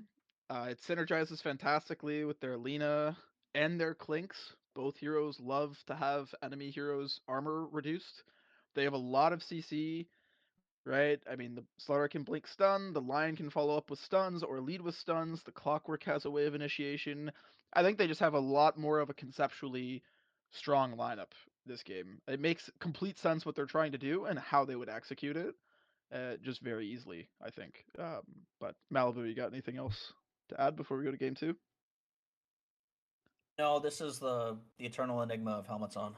[SPEAKER 3] It synergizes fantastically with their Lena and their Clinks. Both heroes love to have enemy heroes' armor reduced. They have a lot of CC, right? I mean, the Slaughter can blink stun, the Lion can follow up with stuns or lead with stuns, the Clockwork has a way of initiation. I think they just have a lot more of a conceptually strong lineup this game. It makes complete sense what they're trying to do and how they would execute it just very easily, I think. But Malibu, you got anything else to add before we go to game two?
[SPEAKER 5] No, this is the eternal enigma of helmets on.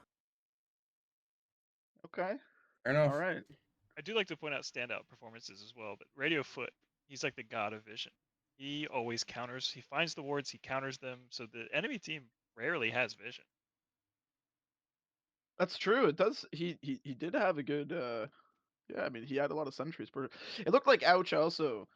[SPEAKER 3] Okay.
[SPEAKER 2] Fair
[SPEAKER 3] All
[SPEAKER 2] enough.
[SPEAKER 3] right.
[SPEAKER 4] I do like to point out standout performances as well, but Radio Foot, he's like the god of vision. He always counters. He finds the wards, he counters them, so the enemy team rarely has vision.
[SPEAKER 3] That's true. It does. He did have a good. Yeah, I mean, he had a lot of sentries. It looked like Ouch also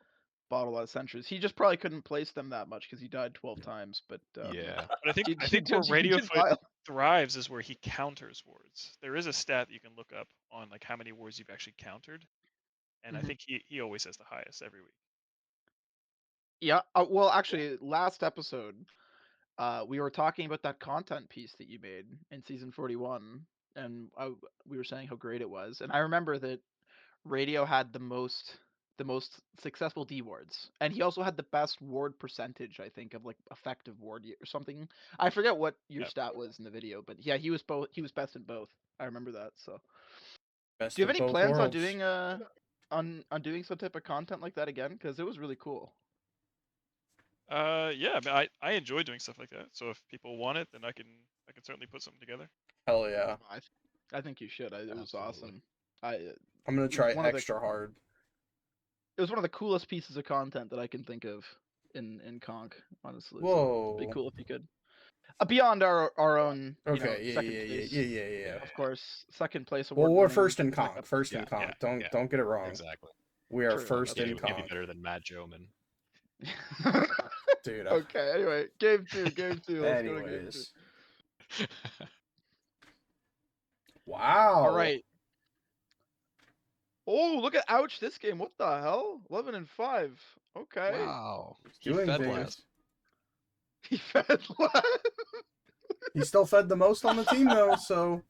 [SPEAKER 3] bought a lot of sentries. He just probably couldn't place them that much because he died 12 times. But
[SPEAKER 1] Yeah.
[SPEAKER 4] But I think
[SPEAKER 3] he,
[SPEAKER 4] I
[SPEAKER 3] he
[SPEAKER 4] think where
[SPEAKER 3] did he
[SPEAKER 4] Radio
[SPEAKER 3] did
[SPEAKER 4] Foot
[SPEAKER 3] file.
[SPEAKER 4] thrives is where he counters wards. There is a stat that you can look up on like how many wards you've actually countered, and I
[SPEAKER 3] Mhm.
[SPEAKER 4] think he always has the highest every week.
[SPEAKER 3] Yeah. Well, actually, last episode, we were talking about that content piece that you made in season 41, and we were saying how great it was. And I remember that Radio had the most successful D wards, and he also had the best ward percentage, I think, of like effective ward or something. I forget what your
[SPEAKER 4] Yeah.
[SPEAKER 3] stat was in the video, but yeah, he was both. He was best in both. I remember that. So, do
[SPEAKER 2] Best
[SPEAKER 3] you have
[SPEAKER 2] of
[SPEAKER 3] any
[SPEAKER 2] both
[SPEAKER 3] plans on
[SPEAKER 2] worlds.
[SPEAKER 3] doing on doing some type of content like that again? Because it was really cool.
[SPEAKER 4] Yeah, I enjoy doing stuff like that. So if people want it, then I can certainly put something together.
[SPEAKER 2] Hell yeah.
[SPEAKER 3] I think you should. It was
[SPEAKER 1] Absolutely.
[SPEAKER 3] awesome. It
[SPEAKER 2] I'm gonna
[SPEAKER 3] was
[SPEAKER 2] try
[SPEAKER 3] one of the
[SPEAKER 2] extra hard.
[SPEAKER 3] it was one of the coolest pieces of content that I can think of in Conk, honestly. So it'd be
[SPEAKER 2] Whoa.
[SPEAKER 3] cool if you could. Beyond our own,
[SPEAKER 2] Okay,
[SPEAKER 3] second place,
[SPEAKER 2] yeah.
[SPEAKER 3] of course, second place
[SPEAKER 2] Well,
[SPEAKER 3] award
[SPEAKER 2] we're
[SPEAKER 3] winning
[SPEAKER 2] first in Conk.
[SPEAKER 3] backup.
[SPEAKER 2] First in
[SPEAKER 1] Yeah.
[SPEAKER 2] Conk.
[SPEAKER 1] Yeah.
[SPEAKER 2] Don't get it wrong.
[SPEAKER 1] Exactly.
[SPEAKER 2] We are
[SPEAKER 3] True,
[SPEAKER 2] first
[SPEAKER 3] that's
[SPEAKER 2] in
[SPEAKER 3] true.
[SPEAKER 1] Can't be
[SPEAKER 2] Conk.
[SPEAKER 1] better than Matt Joman.
[SPEAKER 2] Dude.
[SPEAKER 3] Okay, anyway, game two. Let's go to game two.
[SPEAKER 2] Anyways.
[SPEAKER 3] All
[SPEAKER 2] Wow.
[SPEAKER 3] right. Oh, look at Ouch this game. What the hell? 11-5. Okay.
[SPEAKER 1] Wow.
[SPEAKER 2] He's
[SPEAKER 1] He
[SPEAKER 2] doing
[SPEAKER 1] fed
[SPEAKER 2] things.
[SPEAKER 1] last.
[SPEAKER 3] He fed last.
[SPEAKER 2] He still fed the most on the team though, so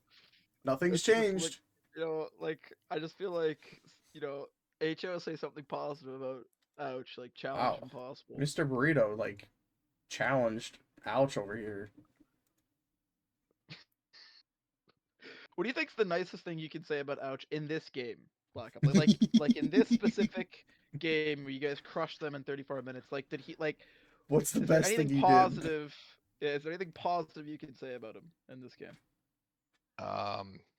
[SPEAKER 2] nothing's
[SPEAKER 3] It's just like,
[SPEAKER 2] changed.
[SPEAKER 3] like I just feel like, HO say something positive about Ouch, like challenge
[SPEAKER 2] Wow.
[SPEAKER 3] impossible.
[SPEAKER 2] Mr. Burrito, like, challenged Ouch over here.
[SPEAKER 3] What do you think's the nicest thing you can say about Ouch in this game, Black Up? Like in this specific game where you guys crushed them in 34 minutes. Like, did he like?
[SPEAKER 2] What's the
[SPEAKER 3] Is there
[SPEAKER 2] best thing
[SPEAKER 3] anything
[SPEAKER 2] he did?
[SPEAKER 3] positive? Yeah, is there anything positive you can say about him in this game?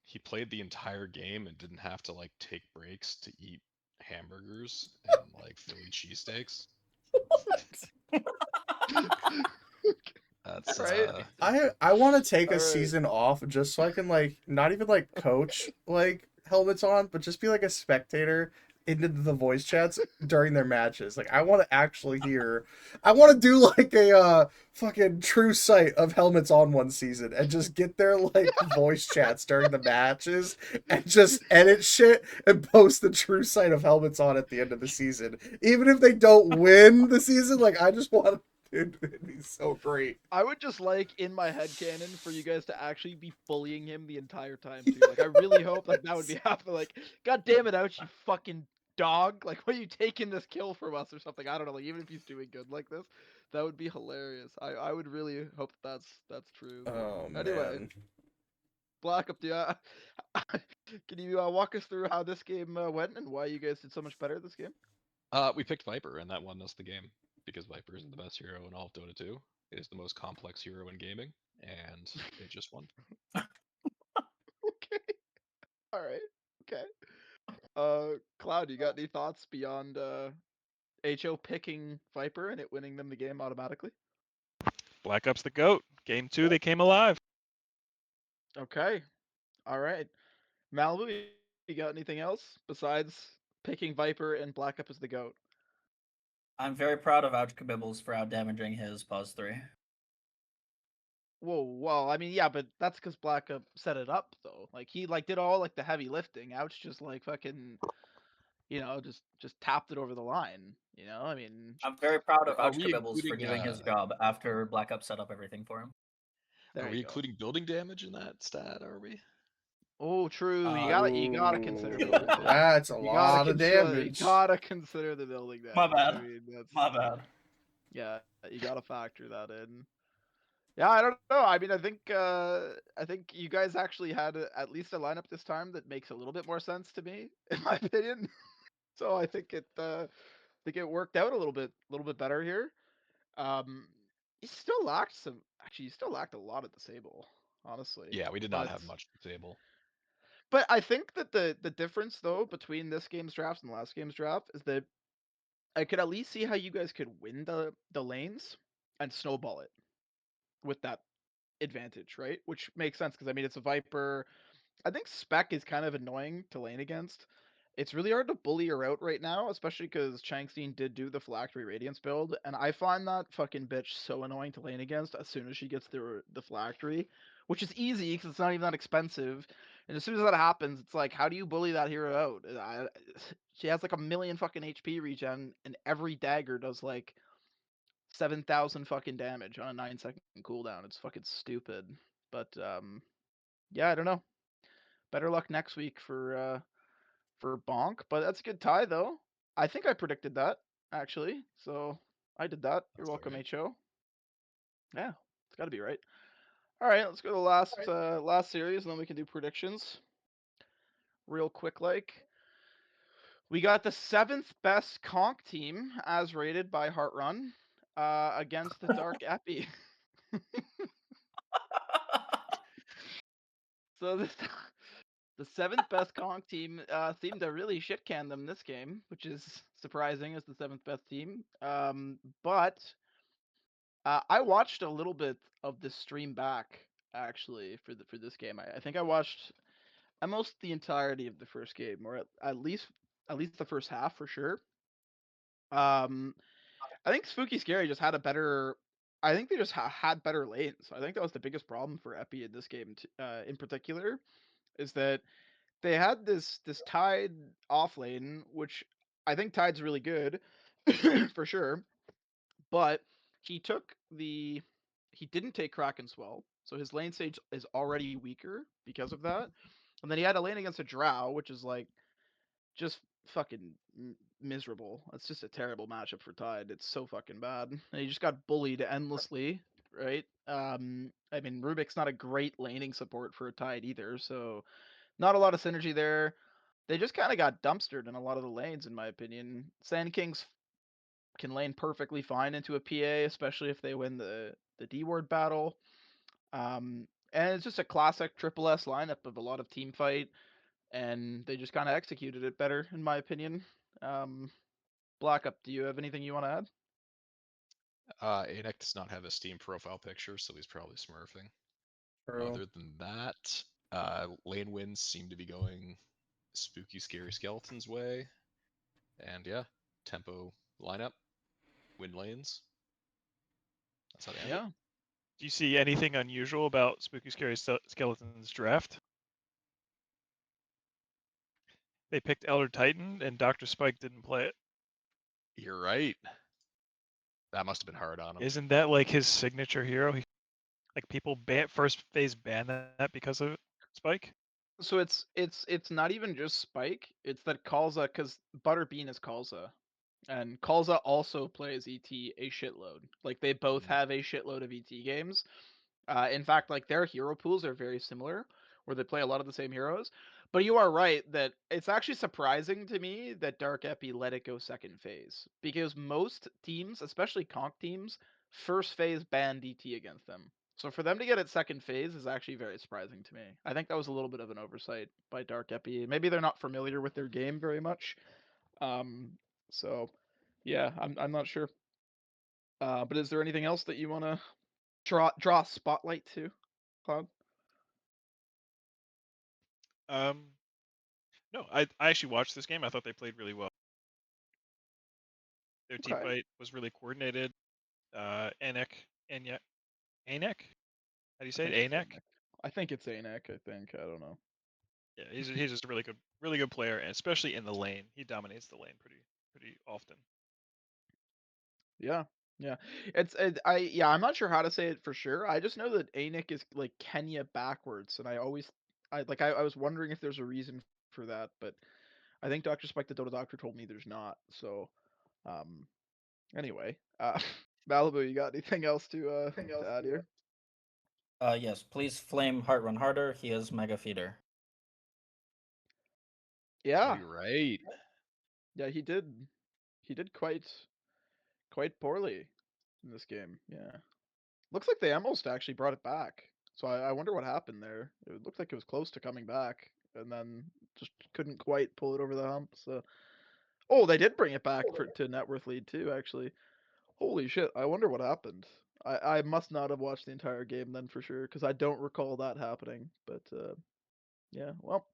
[SPEAKER 1] He played the entire game and didn't have to like take breaks to eat hamburgers and like Philly cheesesteaks. That's
[SPEAKER 3] Right.
[SPEAKER 2] I want to take
[SPEAKER 3] All
[SPEAKER 2] a
[SPEAKER 3] right.
[SPEAKER 2] season off just so I can like not even like coach like helmets on, but just be like a spectator into the voice chats during their matches. Like I want to actually hear. I want to do like a fucking true sight of helmets on one season and just get their like voice chats during the matches and just edit shit and post the true sight of helmets on at the end of the season. Even if they don't win the season, like I just want to. It'd be so great.
[SPEAKER 3] I would just like in my head canon for you guys to actually be bullying him the entire time too. Like I really hope like that would be happening. Like, God damn it, Ouch, you fucking dog! Like, why are you taking this kill from us or something? I don't know. Like, even if he's doing good like this, that would be hilarious. I would really hope that's true.
[SPEAKER 2] Oh
[SPEAKER 3] But anyway,
[SPEAKER 2] man.
[SPEAKER 3] Black up the. Can you walk us through how this game went and why you guys did so much better this game?
[SPEAKER 1] We picked Viper and that won us the game because Viper is the best hero in all of Dota 2. It is the most complex hero in gaming, and it just won.
[SPEAKER 3] Okay. All right. Okay. Cloud, you got any thoughts beyond HO picking Viper and it winning them the game automatically?
[SPEAKER 4] Black Ops the GOAT. Game 2, they came alive.
[SPEAKER 3] Okay. All right. Malibu, you got anything else besides picking Viper and Black Up as the GOAT?
[SPEAKER 5] I'm very proud of Ouch Kabibbles for out damaging his pause 3.
[SPEAKER 3] Whoa, well, I mean, yeah, but that's because Black Up set it up though. Like he like did all like the heavy lifting. Ouch just like fucking, just tapped it over the line. I mean,
[SPEAKER 5] I'm very proud of
[SPEAKER 1] Are
[SPEAKER 5] Ouch
[SPEAKER 1] we
[SPEAKER 5] Kabibbles for
[SPEAKER 1] including
[SPEAKER 5] doing his job after Black Ops set up everything for him.
[SPEAKER 3] there
[SPEAKER 1] are
[SPEAKER 3] you
[SPEAKER 1] we
[SPEAKER 3] go.
[SPEAKER 1] including building damage in that stat? Are we?
[SPEAKER 3] Oh, true. You
[SPEAKER 5] Uh,
[SPEAKER 3] gotta consider building damage.
[SPEAKER 2] That's a
[SPEAKER 3] You gotta
[SPEAKER 2] lot of
[SPEAKER 3] consider. You
[SPEAKER 2] damage.
[SPEAKER 3] gotta consider the building
[SPEAKER 5] My
[SPEAKER 3] damage. I
[SPEAKER 5] bad.
[SPEAKER 3] mean, that's
[SPEAKER 5] My bad.
[SPEAKER 3] yeah. You gotta factor that in. Yeah, I don't know. I mean, I think you guys actually had at least a lineup this time that makes a little bit more sense to me, in my opinion. So I think it worked out a little bit better here. Um, you still lacked some. Actually, you still lacked a lot at disable, honestly.
[SPEAKER 1] Yeah, we did not
[SPEAKER 3] But
[SPEAKER 1] have much disable.
[SPEAKER 3] but I think that the difference though between this game's draft and last game's draft is that I could at least see how you guys could win the lanes and snowball it with that advantage, right? Which makes sense because I mean it's a Viper. I think Spec is kind of annoying to lane against. It's really hard to bully her out right now, especially because Changstein did do the Phylactery Radiance build, and I find that fucking bitch so annoying to lane against as soon as she gets the Phylactery, which is easy because it's not even that expensive. And as soon as that happens, it's like, how do you bully that hero out? She has like a million fucking HP regen, and every dagger does like 7,000 fucking damage on a 9-second cooldown. It's fucking stupid. But yeah, I don't know. Better luck next week for Bonk, but that's a good tie though. I think I predicted that actually, so I did that. You're
[SPEAKER 1] That's all
[SPEAKER 3] welcome,
[SPEAKER 1] right.
[SPEAKER 3] HO. Yeah, it's got to be right. All right, let's go to the last series, and then we can do predictions real quick. Like we got the seventh best conk team as rated by Heartrun against the Dark Epi. So this the seventh best conk team seemed to really shit can them this game, which is surprising as the seventh best team. But I watched a little bit of the stream back actually for this game. I think I watched almost the entirety of the first game, or at least the first half for sure. Um, I think Spooky Scary just had a better. I think they just had better lanes. I think that was the biggest problem for Epi in this game, in particular, is that they had this Tide off lane, which I think Tide's really good for sure, but he took the he didn't take Kraken Swell, so his lane stage is already weaker because of that. And then he had a lane against a Drow, which is like just fucking miserable. It's just a terrible matchup for Tide. It's so fucking bad. And he just got bullied endlessly, right? I mean, Rubik's not a great laning support for a Tide either, so not a lot of synergy there. They just kind of got dumpstered in a lot of the lanes, in my opinion. Sand Kings can lane perfectly fine into a PA, especially if they win the D ward battle. And it's just a classic triple S lineup of a lot of team fight, and they just kind of executed it better, in my opinion. Um, Black Up, do you have anything you want to add?
[SPEAKER 1] Anik does not have a Steam profile picture, so he's probably smurfing.
[SPEAKER 2] True.
[SPEAKER 1] Other than that, lane wins seem to be going spooky, scary skeletons way. And yeah, tempo lineup, win lanes. That's how they end it.
[SPEAKER 3] Yeah.
[SPEAKER 4] Do you see anything unusual about Spooky Scary Skeletons draft? They picked Elder Titan, and Dr. Spike didn't play it.
[SPEAKER 1] You're right. That must have been hard on him.
[SPEAKER 4] Isn't that like his signature hero? Like people first phase ban that because of Spike.
[SPEAKER 3] So it's not even just Spike. It's that Kalza, because Butterbean is Kalza, and Kalza also plays ET a shitload. Like they both have a shitload of ET games. In fact, like their hero pools are very similar, where they play a lot of the same heroes. But you are right that it's actually surprising to me that Dark Epi let it go second phase, because most teams, especially conk teams, first phase ban DT against them. So for them to get it second phase is actually very surprising to me. I think that was a little bit of an oversight by Dark Epi. Maybe they're not familiar with their game very much. Um, so yeah, I'm not sure. But is there anything else that you want to draw a spotlight to, Cloud?
[SPEAKER 4] No, I actually watched this game. I thought they played really well. Their team
[SPEAKER 3] Okay.
[SPEAKER 4] fight was really coordinated. Anek, Anek? How do you say it? Anek?
[SPEAKER 3] I think it's Anek. I think. I don't know.
[SPEAKER 4] Yeah, he's just a really good player, and especially in the lane, he dominates the lane pretty often.
[SPEAKER 3] Yeah. Yeah. I'm not sure how to say it for sure. I just know that Anik is like Kenya backwards, and I was wondering if there's a reason for that, but I think Dr. Spike the Dota Doctor told me there's not. So um anyway. Malibu, you got anything else to add here?
[SPEAKER 5] Yes, please flame Heart Run harder. He is Mega Feeder.
[SPEAKER 1] Oh,
[SPEAKER 3] Yeah.
[SPEAKER 1] you're right.
[SPEAKER 3] Yeah, he did. He did quite poorly in this game. Yeah. Looks like they almost actually brought it back. So I wonder what happened there. It looked like it was close to coming back, and then just couldn't quite pull it over the hump. So, oh, they did bring it back to net worth lead too. Actually, holy shit! I wonder what happened. I must not have watched the entire game then for sure, because I don't recall that happening. But yeah, well,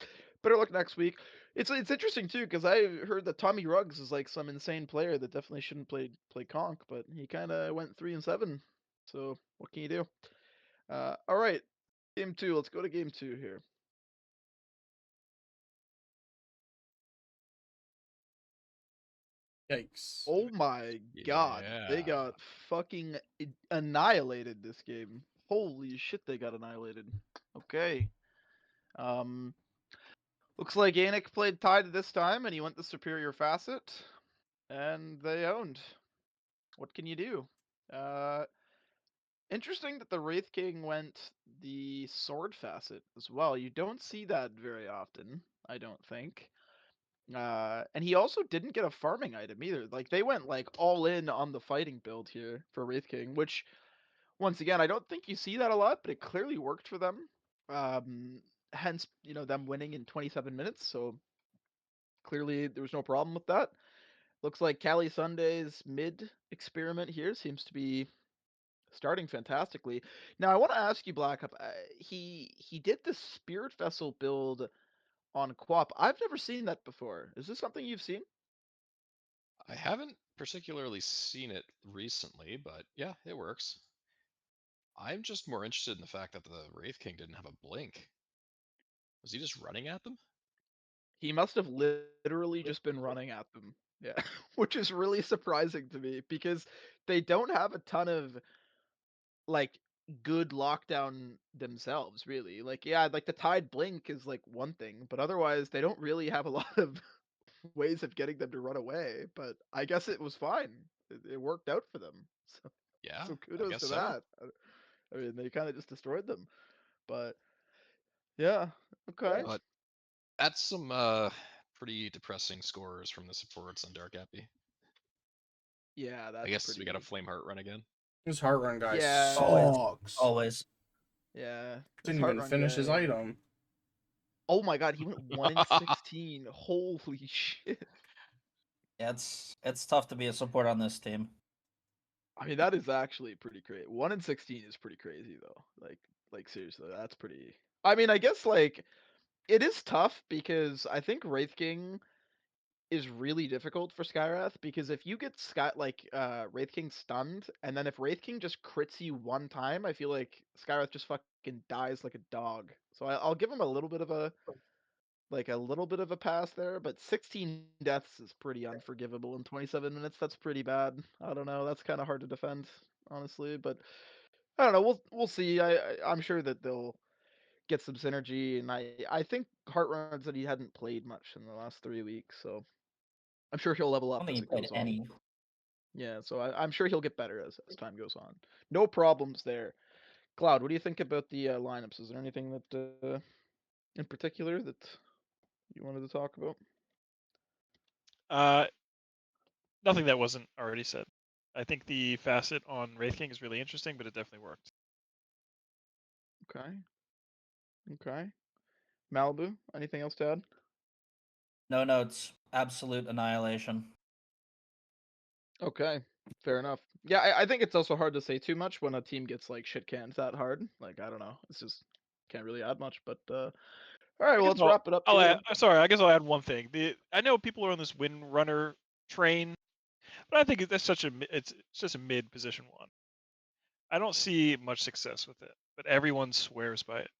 [SPEAKER 3] better luck next week. It's interesting too, because I heard that Tommy Ruggs is like some insane player that definitely shouldn't play conk, but he kind of went 3-7. So what can you do? All right, game two. Let's go to game two here.
[SPEAKER 2] Yikes.
[SPEAKER 3] Oh my god, they
[SPEAKER 1] Yeah.
[SPEAKER 3] got fucking annihilated this game. Holy shit, they got annihilated. Okay. Um, looks like Anik played Tide this time, and he went the superior facet, and they owned. What can you do? Uh, interesting that the Wraith King went the sword facet as well. You don't see that very often, I don't think. And he also didn't get a farming item either. Like they went like all in on the fighting build here for Wraith King, which once again I don't think you see that a lot, but it clearly worked for them. Hence, them winning in 27 minutes. So clearly there was no problem with that. Looks like Cali Sunday's mid experiment here seems to be starting fantastically. Now I want to ask you, Blackup. He did the Spirit Vessel build on Quap. I've never seen that before. Is this something you've seen?
[SPEAKER 1] I haven't particularly seen it recently, but yeah, it works. I'm just more interested in the fact that the Wraith King didn't have a blink. Was he just running at them?
[SPEAKER 3] He must have literally just been running at them. Yeah, which is really surprising to me because they don't have a ton of like good lockdown themselves, really. Like, yeah, like the Tide Blink is like one thing, but otherwise they don't really have a lot of ways of getting them to run away. But I guess it was fine. It worked out for them. So,
[SPEAKER 1] Yeah,
[SPEAKER 3] so
[SPEAKER 1] I
[SPEAKER 3] kudos
[SPEAKER 1] guess
[SPEAKER 3] to
[SPEAKER 1] so.
[SPEAKER 3] that. I mean, they kind of just destroyed them. But yeah, okay.
[SPEAKER 1] But that's some pretty depressing scores from the supports on Dark Appy.
[SPEAKER 3] Yeah,
[SPEAKER 1] I
[SPEAKER 3] that's
[SPEAKER 1] guess we got a
[SPEAKER 3] pretty.
[SPEAKER 1] Flame Heart run again.
[SPEAKER 2] This heart run guy
[SPEAKER 3] Yeah,
[SPEAKER 2] sucks.
[SPEAKER 5] Always.
[SPEAKER 3] yeah. This
[SPEAKER 2] Didn't
[SPEAKER 3] heart
[SPEAKER 2] even
[SPEAKER 3] run
[SPEAKER 2] finish his
[SPEAKER 3] guy.
[SPEAKER 2] item.
[SPEAKER 3] Oh my god, he went 1-16. Holy shit.
[SPEAKER 5] Yeah, it's tough to be a support on this team.
[SPEAKER 3] I mean, that is actually pretty crazy. 1-16 is pretty crazy though. Like seriously, that's pretty. I mean, I guess like it is tough because I think Wraith King is really difficult for Skywrath because if you get Wraith King stunned and then if Wraith King just crits you one time, I feel like Skywrath just fucking dies like a dog. So I'll give him a little bit of a pass there, but 16 deaths is pretty unforgivable in 27 minutes. That's pretty bad. I don't know. That's kind of hard to defend, honestly. But I don't know. We'll see. I'm sure that they'll get some synergy, and I think Heart runs that he hadn't played much in the last 3 weeks, so I'm sure he'll level
[SPEAKER 5] I don't
[SPEAKER 3] up
[SPEAKER 5] think
[SPEAKER 3] as
[SPEAKER 5] he
[SPEAKER 3] it
[SPEAKER 5] played
[SPEAKER 3] goes on.
[SPEAKER 5] any.
[SPEAKER 3] Yeah, so I'm sure he'll get better as time goes on. No problems there. Cloud, what do you think about the lineups? Is there anything that in particular that you wanted to talk about?
[SPEAKER 4] Uh, nothing that wasn't already said. I think the facet on Wraith King is really interesting, but it definitely worked.
[SPEAKER 3] Okay. Okay. Malibu, anything else to add?
[SPEAKER 5] No notes. Absolute annihilation.
[SPEAKER 3] Okay. Fair enough. Yeah, I think it's also hard to say too much when a team gets like shit canned that hard. Like, I don't know. It's just can't really add much, but all right,
[SPEAKER 4] I
[SPEAKER 3] well
[SPEAKER 4] guess
[SPEAKER 3] let's wrap it up
[SPEAKER 4] I'll add,
[SPEAKER 3] here.
[SPEAKER 4] sorry, I guess I'll add one thing. I know people are on this Wind Runner train, but I think that's it's just a mid position one. I don't see much success with it, but everyone swears by it.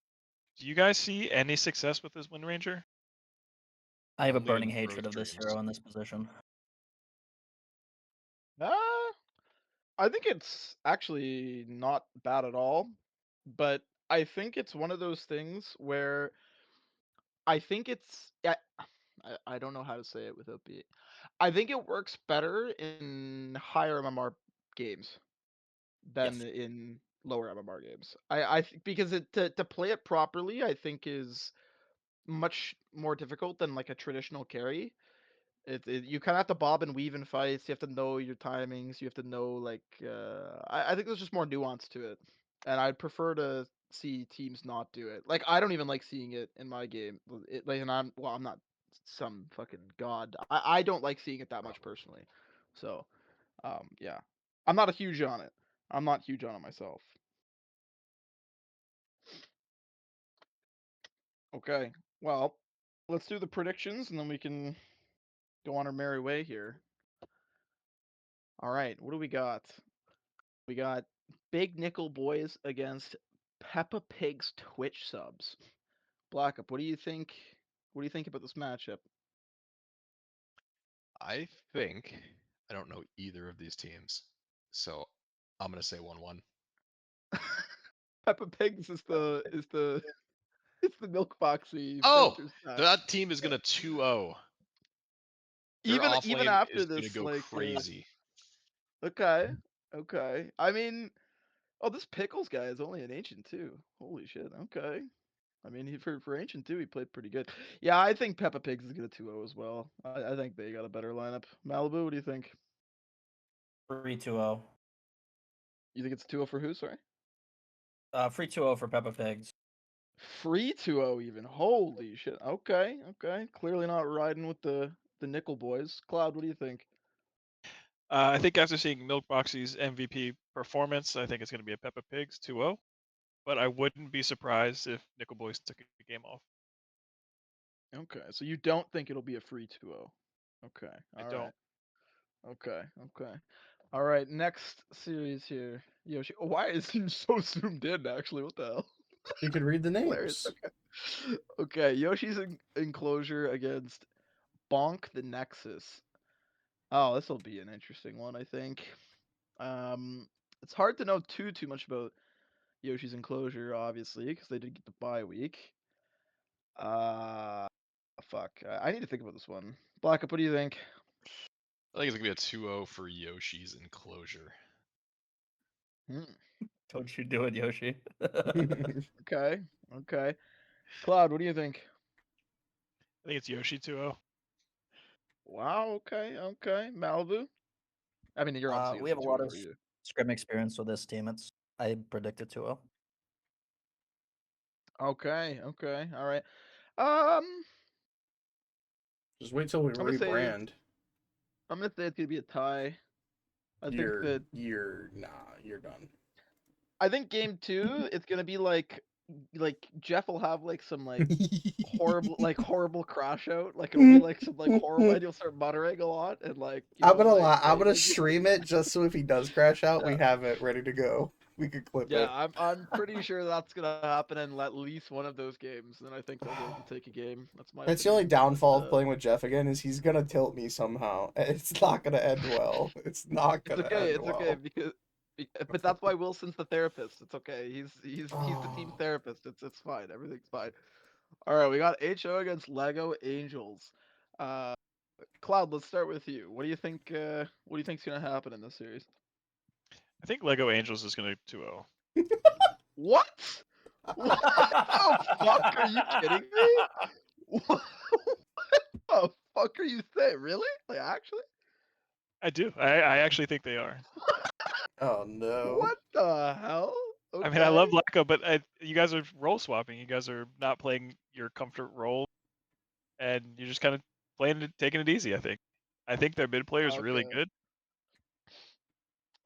[SPEAKER 4] Do you guys see any success with this Wind Ranger?
[SPEAKER 5] I have a
[SPEAKER 1] Only
[SPEAKER 5] burning
[SPEAKER 1] in pro
[SPEAKER 5] hatred of this
[SPEAKER 1] streams.
[SPEAKER 5] hero in this position.
[SPEAKER 3] Uh I think it's actually not bad at all, but I think it's one of those things where I think I don't know how to say it without being. I think it works better in higher MMR games than
[SPEAKER 5] Yes.
[SPEAKER 3] in lower MMR games. I think because to play it properly, I think is much more difficult than like a traditional carry. You kind of have to bob and weave in fights. You have to know your timings. You have to know like I think there's just more nuance to it, and I'd prefer to see teams not do it. Like I don't even like seeing it in my game. Like, and I'm not some fucking god. I don't like seeing it that much personally. So yeah, I'm not a huge on it. I'm not huge on it myself. Okay, well, let's do the predictions and then we can go on our merry way here. All right, what do we got? We got Big Nickel Boys against Peppa Pig's Twitch subs. Blackup, what do you think? What do you think about this matchup?
[SPEAKER 1] I think I don't know either of these teams, so I'm gonna say 1-1.
[SPEAKER 3] Peppa Pig's is the it's the Milk Foxy
[SPEAKER 1] Oh,
[SPEAKER 3] Predator stack.
[SPEAKER 1] that team is gonna 2-0. Their off
[SPEAKER 3] Even
[SPEAKER 1] lane
[SPEAKER 3] after
[SPEAKER 1] is gonna
[SPEAKER 3] this,
[SPEAKER 1] go
[SPEAKER 3] like
[SPEAKER 1] crazy.
[SPEAKER 3] okay, okay. I mean, oh, this Pickles guy is only an ancient too. Holy shit. Okay. I mean, for ancient too, he played pretty good. Yeah, I think Peppa Pigs is gonna 2-0 as well. I think they got a better lineup. Malibu, what do you think?
[SPEAKER 5] 3-2-0.
[SPEAKER 3] You think it's 2-0 for who? Sorry.
[SPEAKER 5] Free 2-0 for Peppa Pigs.
[SPEAKER 3] Free 2-0 even. Holy shit. Okay, okay. Clearly not riding with the Nickel boys. Cloud, what do you think?
[SPEAKER 4] I think after seeing Milkboxy's MVP performance, I think it's going to be a Peppa Pigs 2-0. But I wouldn't be surprised if Nickel Boys took a game off.
[SPEAKER 3] Okay, so you don't think it'll be a free 2-0. Okay.
[SPEAKER 4] I
[SPEAKER 3] All right.
[SPEAKER 4] don't.
[SPEAKER 3] Okay. Okay. All right, next series here. Yoshi. Oh, why is he so zoomed in actually? What the hell?
[SPEAKER 2] You could read the
[SPEAKER 3] Hilarious.
[SPEAKER 2] names.
[SPEAKER 3] Okay. Okay. Yoshi's enclosure against Bonk the Nexus. Oh, this will be an interesting one, I think. It's hard to know too much about Yoshi's enclosure, obviously, because they did get the bye week. Fuck. I need to think about this one. Black up, what do you think?
[SPEAKER 1] I think it's gonna be a 2-0 for Yoshi's enclosure.
[SPEAKER 3] Hmm.
[SPEAKER 5] Don't you do it, Yoshi.
[SPEAKER 3] Okay. Okay. Cloud, what do you think?
[SPEAKER 4] I think it's Yoshi 2-0.
[SPEAKER 3] Wow. Okay. Okay. Malibu. I mean, you're obviously
[SPEAKER 5] We
[SPEAKER 3] Yoshi
[SPEAKER 5] have a
[SPEAKER 3] too.
[SPEAKER 5] lot
[SPEAKER 3] What
[SPEAKER 5] of
[SPEAKER 3] are you?
[SPEAKER 5] scrim experience with this team. I predicted 2-0.
[SPEAKER 3] Okay. Okay. All right. Um,
[SPEAKER 2] Just wait till we
[SPEAKER 3] I'm gonna say
[SPEAKER 2] rebrand.
[SPEAKER 3] it's gonna be a tie. I think that
[SPEAKER 2] You're done.
[SPEAKER 3] I think game two it's gonna be like Jeff will have like some horrible crash out. Like it'll be like some like horrible and you'll start muttering a lot and like
[SPEAKER 2] I'm gonna
[SPEAKER 3] like
[SPEAKER 2] stream it just so if he does crash out, we have it ready to go. We could clip
[SPEAKER 3] yeah,
[SPEAKER 2] it.
[SPEAKER 3] I'm pretty sure that's gonna happen in at least one of those games, and I think they'll be able to take a game. That's my
[SPEAKER 2] That's the only
[SPEAKER 3] opinion.
[SPEAKER 2] downfall of
[SPEAKER 3] But
[SPEAKER 2] playing with Jeff again is he's gonna tilt me somehow. It's not gonna end well. It's not
[SPEAKER 3] it's
[SPEAKER 2] gonna
[SPEAKER 3] okay,
[SPEAKER 2] end
[SPEAKER 3] it's okay
[SPEAKER 2] well.
[SPEAKER 3] because but that's why Wilson's the therapist. It's okay. He's the team
[SPEAKER 2] Oh,
[SPEAKER 3] therapist. It's fine. Everything's fine. All right, we got HO against Lego Angels. Uh, Cloud, let's start with you. What do you think? What do you think's gonna happen in this series?
[SPEAKER 4] I think Lego Angels is going to 2-0.
[SPEAKER 3] What? What the fuck? Are you kidding me? What the fuck are you saying? Really? Like actually?
[SPEAKER 4] I do. I actually think they are.
[SPEAKER 2] oh no.
[SPEAKER 3] What the hell?
[SPEAKER 4] I mean, I
[SPEAKER 3] Okay.
[SPEAKER 4] love Blacko, but you guys are role swapping. You guys are not playing your comfort role, and you're just kind of playing it, taking it easy. I think their mid player is really
[SPEAKER 3] Okay.
[SPEAKER 4] good.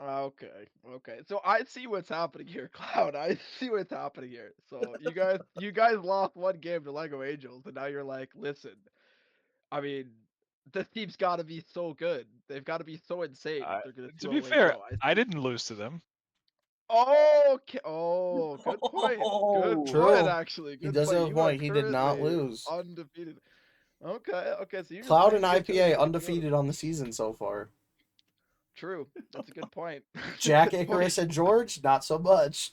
[SPEAKER 3] Okay. Okay. So I see what's happening here, Cloud. I see what's happening here. So you guys lost one game to Lego Angels, and now you're like, listen, I mean, this team's got to be so good. They've got to be so insane if
[SPEAKER 4] Uh,
[SPEAKER 3] they're gonna
[SPEAKER 4] to be
[SPEAKER 3] 2-0
[SPEAKER 4] fair,
[SPEAKER 3] HO. I
[SPEAKER 4] I
[SPEAKER 3] see.
[SPEAKER 4] didn't lose to them.
[SPEAKER 3] Okay. Oh, good point. Good
[SPEAKER 5] Oh,
[SPEAKER 3] point,
[SPEAKER 2] True.
[SPEAKER 3] actually.
[SPEAKER 2] He
[SPEAKER 3] Good
[SPEAKER 2] does
[SPEAKER 3] point.
[SPEAKER 2] have a
[SPEAKER 3] You are
[SPEAKER 2] point. He did not
[SPEAKER 3] currently
[SPEAKER 2] lose.
[SPEAKER 3] undefeated. Okay. Okay. So you're just
[SPEAKER 2] Cloud
[SPEAKER 3] playing
[SPEAKER 2] and
[SPEAKER 3] the HOs
[SPEAKER 2] IPA
[SPEAKER 3] to get promoted.
[SPEAKER 2] undefeated on the season so far.
[SPEAKER 3] True. That's a good point. That's a
[SPEAKER 2] Jack,
[SPEAKER 3] good point.
[SPEAKER 2] Icarus, and George, not so much.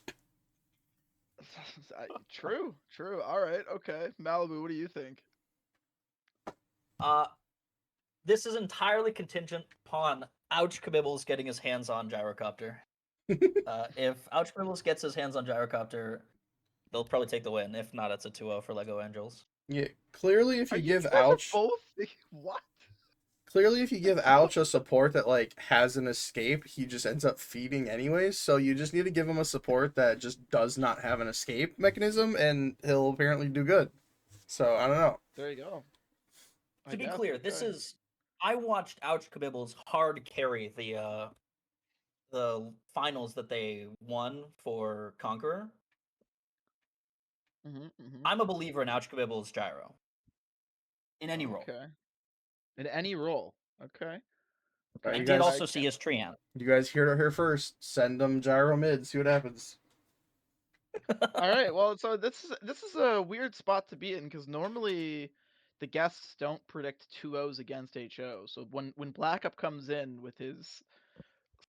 [SPEAKER 3] True. True. All right. Okay. Malibu, what do you think?
[SPEAKER 5] uh, this is entirely contingent upon Ouch Kabibbles getting his hands on Gyrocopter. If Ouch Kabibbles gets his hands on Gyrocopter, they'll probably take the win. If not, it's a 2-0 for Lego Angels.
[SPEAKER 2] Yeah, clearly if
[SPEAKER 3] Are
[SPEAKER 2] you
[SPEAKER 3] you
[SPEAKER 2] give
[SPEAKER 3] guys are
[SPEAKER 2] Ouch
[SPEAKER 3] both what?
[SPEAKER 2] Clearly, if you give Ouch a support that like has an escape, he just ends up feeding anyways. So you just need to give him a support that just does not have an escape mechanism, and he'll apparently do good. So I don't know.
[SPEAKER 3] There you go. I
[SPEAKER 5] To be
[SPEAKER 3] guess.
[SPEAKER 5] clear, this
[SPEAKER 3] Okay.
[SPEAKER 5] is I watched Ouch Kabibbles hard carry the finals that they won for Conqueror.
[SPEAKER 3] Mm-hmm.
[SPEAKER 5] I'm a believer in Ouch Kabibbles Gyro in any role.
[SPEAKER 3] Okay. In any role. Okay.
[SPEAKER 2] All
[SPEAKER 3] Okay.
[SPEAKER 2] right,
[SPEAKER 5] I
[SPEAKER 2] you
[SPEAKER 5] did
[SPEAKER 2] guys,
[SPEAKER 5] also see his Treant.
[SPEAKER 2] you guys heard it here first. Send them gyro mid. See what happens.
[SPEAKER 3] All right. Well, so this is a weird spot to be in because normally the guests don't predict 2-0s against HO. So when Black Up comes in with his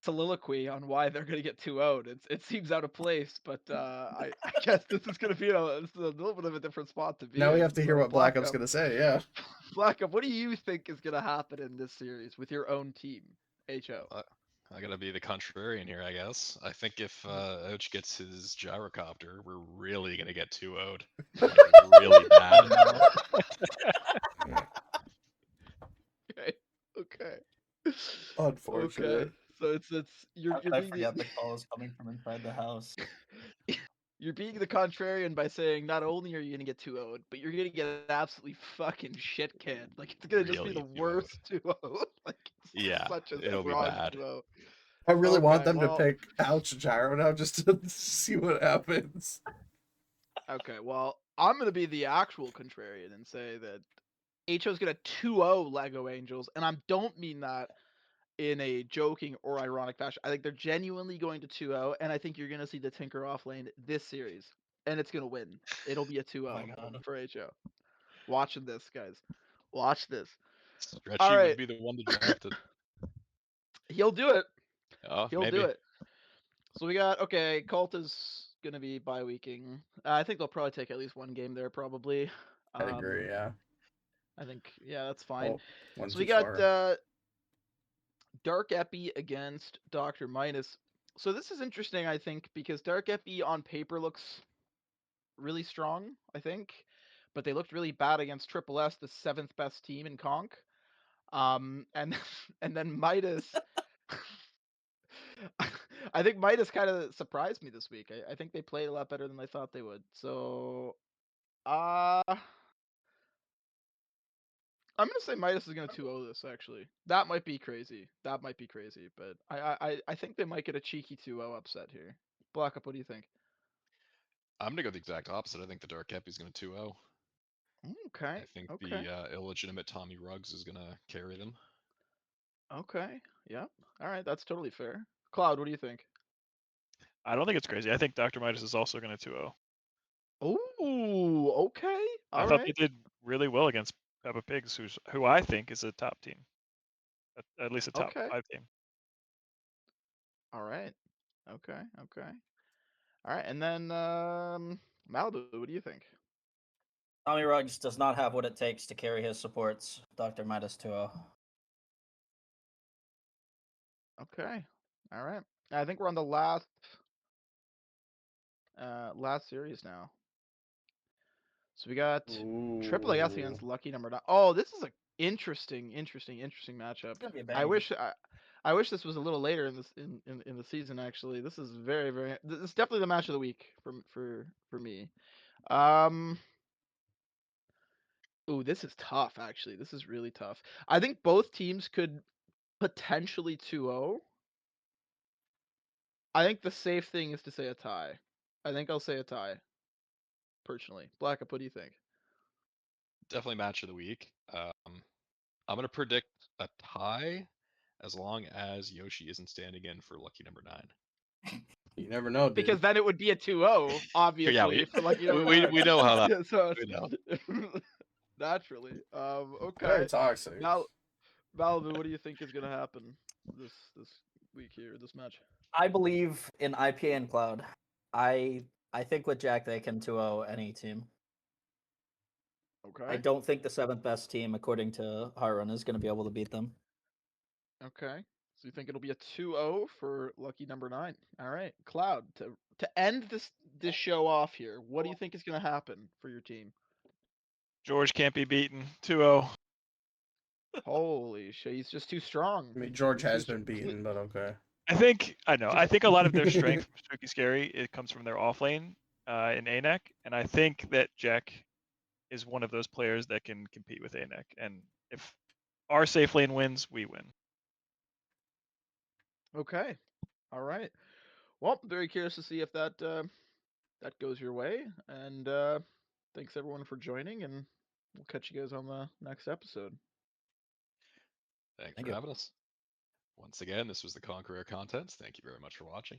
[SPEAKER 3] soliloquy on why they're gonna get 2-0'd, it seems out of place. But I guess this is gonna be this is a little bit of a different spot to be
[SPEAKER 2] Now we
[SPEAKER 3] in.
[SPEAKER 2] have to hear
[SPEAKER 3] So
[SPEAKER 2] what Black
[SPEAKER 3] Black
[SPEAKER 2] Up's
[SPEAKER 3] Up,
[SPEAKER 2] gonna say. Yeah.
[SPEAKER 3] Black Up, what do you think is gonna happen in this series with your own team, HO?
[SPEAKER 1] I gotta be the contrarian here, I guess. I think if Ouch gets his gyrocopter, we're really gonna get 2-0'd. Like really bad.
[SPEAKER 5] No.
[SPEAKER 3] Okay. Okay. Okay.
[SPEAKER 2] Unfortunate.
[SPEAKER 3] So it's
[SPEAKER 5] How
[SPEAKER 3] you're
[SPEAKER 5] could I
[SPEAKER 3] being
[SPEAKER 5] forget the call is coming from inside the house?
[SPEAKER 3] you're being the contrarian by saying not only are you gonna get 2-0'd, but you're gonna get absolutely fucking shit canned. Like it's gonna just be the
[SPEAKER 1] Really 2-0'd.
[SPEAKER 3] worst 2-0. Like it's
[SPEAKER 1] Yeah,
[SPEAKER 3] such a
[SPEAKER 1] it'll be
[SPEAKER 3] strong
[SPEAKER 1] bad.
[SPEAKER 3] 2-0.
[SPEAKER 2] I really want
[SPEAKER 3] Okay,
[SPEAKER 2] them to
[SPEAKER 3] well,
[SPEAKER 2] pick Ouch gyro now just to see what happens.
[SPEAKER 3] okay, well, I'm gonna be the actual contrarian and say that HO's gonna 2-0 Lego Angels, and I don't mean that in a joking or ironic fashion. I think they're genuinely going to 2-0, and I think you're gonna see the Tinker off lane this series. and it's gonna win. It'll be a 2-0
[SPEAKER 5] Oh my God.
[SPEAKER 3] for HO. Watching this, guys. Watch this.
[SPEAKER 1] Stretchy
[SPEAKER 3] right.
[SPEAKER 1] would be the one to draft it.
[SPEAKER 3] He'll do it.
[SPEAKER 1] Oh,
[SPEAKER 3] He'll
[SPEAKER 1] maybe.
[SPEAKER 3] do it. So we got Colt is gonna be bye weeking. I think they'll probably take at least one game there, probably.
[SPEAKER 2] I agree. Yeah.
[SPEAKER 3] I think that's fine.
[SPEAKER 2] Oh, one
[SPEAKER 3] So
[SPEAKER 2] too
[SPEAKER 3] we got
[SPEAKER 2] far.
[SPEAKER 3] Dark Epi against Dr. Midas. So this is interesting, I think, because Dark Epi on paper looks really strong, I think, but they looked really bad against Triple S, the 7th best team in Conk. And and then Midas. I think Midas kind of surprised me this week. I think they played a lot better than I thought they would. So, I'm gonna say Midas is gonna 2-0 this. Actually, that might be crazy. That might be crazy, but I think they might get a cheeky 2-0 upset here. Black Up, what do you think?
[SPEAKER 1] I'm gonna go the exact opposite. I think the Dark Epi's gonna 2-0.
[SPEAKER 3] Okay.
[SPEAKER 1] I think
[SPEAKER 3] Okay.
[SPEAKER 1] the illegitimate Tommy Ruggs is gonna carry them.
[SPEAKER 3] Okay. Yep. All right. That's totally fair. Cloud, what do you think?
[SPEAKER 4] I don't think it's crazy. I think Dr. Midas is also going to 2-0.
[SPEAKER 3] Oh. Okay.
[SPEAKER 4] I
[SPEAKER 3] All
[SPEAKER 4] thought they
[SPEAKER 3] right.
[SPEAKER 4] did really well against Peppa Pigs, who I think is a top team, at least a top
[SPEAKER 3] Okay.
[SPEAKER 4] 5 team.
[SPEAKER 3] All right. Okay. Okay. All right. And then Malibu, what do you think?
[SPEAKER 5] Tommy Ruggs does not have what it takes to carry his supports. Dr. Midas 2-0.
[SPEAKER 3] Okay. All right. I think we're on the last series now. So we got Triple AS against
[SPEAKER 2] Ooh.
[SPEAKER 3] Lucky Number 9. Oh, this is a interesting matchup.
[SPEAKER 5] It's gonna be a
[SPEAKER 3] I
[SPEAKER 5] bang.
[SPEAKER 3] wish I wish this was a little later in this in the season. Actually, this is very. This is definitely the match of the week for me. Ooh, this is tough. Actually, this is really tough. I think both teams could potentially 2-0. I think the safe thing is to say a tie. I think I'll say a tie. Personally, Black Up, what do you think?
[SPEAKER 1] Definitely match of the week. I'm gonna predict a tie as long as Yoshi isn't standing in for lucky number 9.
[SPEAKER 2] You never know, dude.
[SPEAKER 3] Because then it would be a 2-0,
[SPEAKER 1] Yeah,
[SPEAKER 3] obviously, for Lucky Number
[SPEAKER 1] we
[SPEAKER 3] 9.
[SPEAKER 1] know how that.
[SPEAKER 3] Yeah, so
[SPEAKER 1] We know.
[SPEAKER 3] naturally.
[SPEAKER 2] Very
[SPEAKER 3] Okay.
[SPEAKER 2] toxic.
[SPEAKER 3] Malibu, what do you think is gonna happen this week here, this match?
[SPEAKER 5] I believe in IPA and Cloud. I think with Jack they can 2-0 any team. I
[SPEAKER 3] Okay.
[SPEAKER 5] don't think the 7th best team, according to Harun, is going to be able to beat them.
[SPEAKER 3] Okay. So you think it'll be a 2-0 for Lucky Number 9. All right. Cloud, to end this show off here, what do you think is gonna happen for your team?
[SPEAKER 4] George can't be beaten. 2-0.
[SPEAKER 3] Holy shit, he's just too strong.
[SPEAKER 2] I mean, George
[SPEAKER 3] He's
[SPEAKER 2] has
[SPEAKER 3] too
[SPEAKER 2] been beaten, but okay.
[SPEAKER 4] I think a lot of their strength from Spooky Scary it comes from their off lane in ANEC, and I think that Jack is one of those players that can compete with ANEC. And if our safe lane wins, we win.
[SPEAKER 3] Okay. All right. Well, very curious to see if that that goes your way. And thanks everyone for joining, and we'll catch you guys on the next episode.
[SPEAKER 1] Thanks
[SPEAKER 5] Thank
[SPEAKER 1] for
[SPEAKER 5] you.
[SPEAKER 1] having us. Once again, this was the Conqueror Contents. Thank you very much for watching.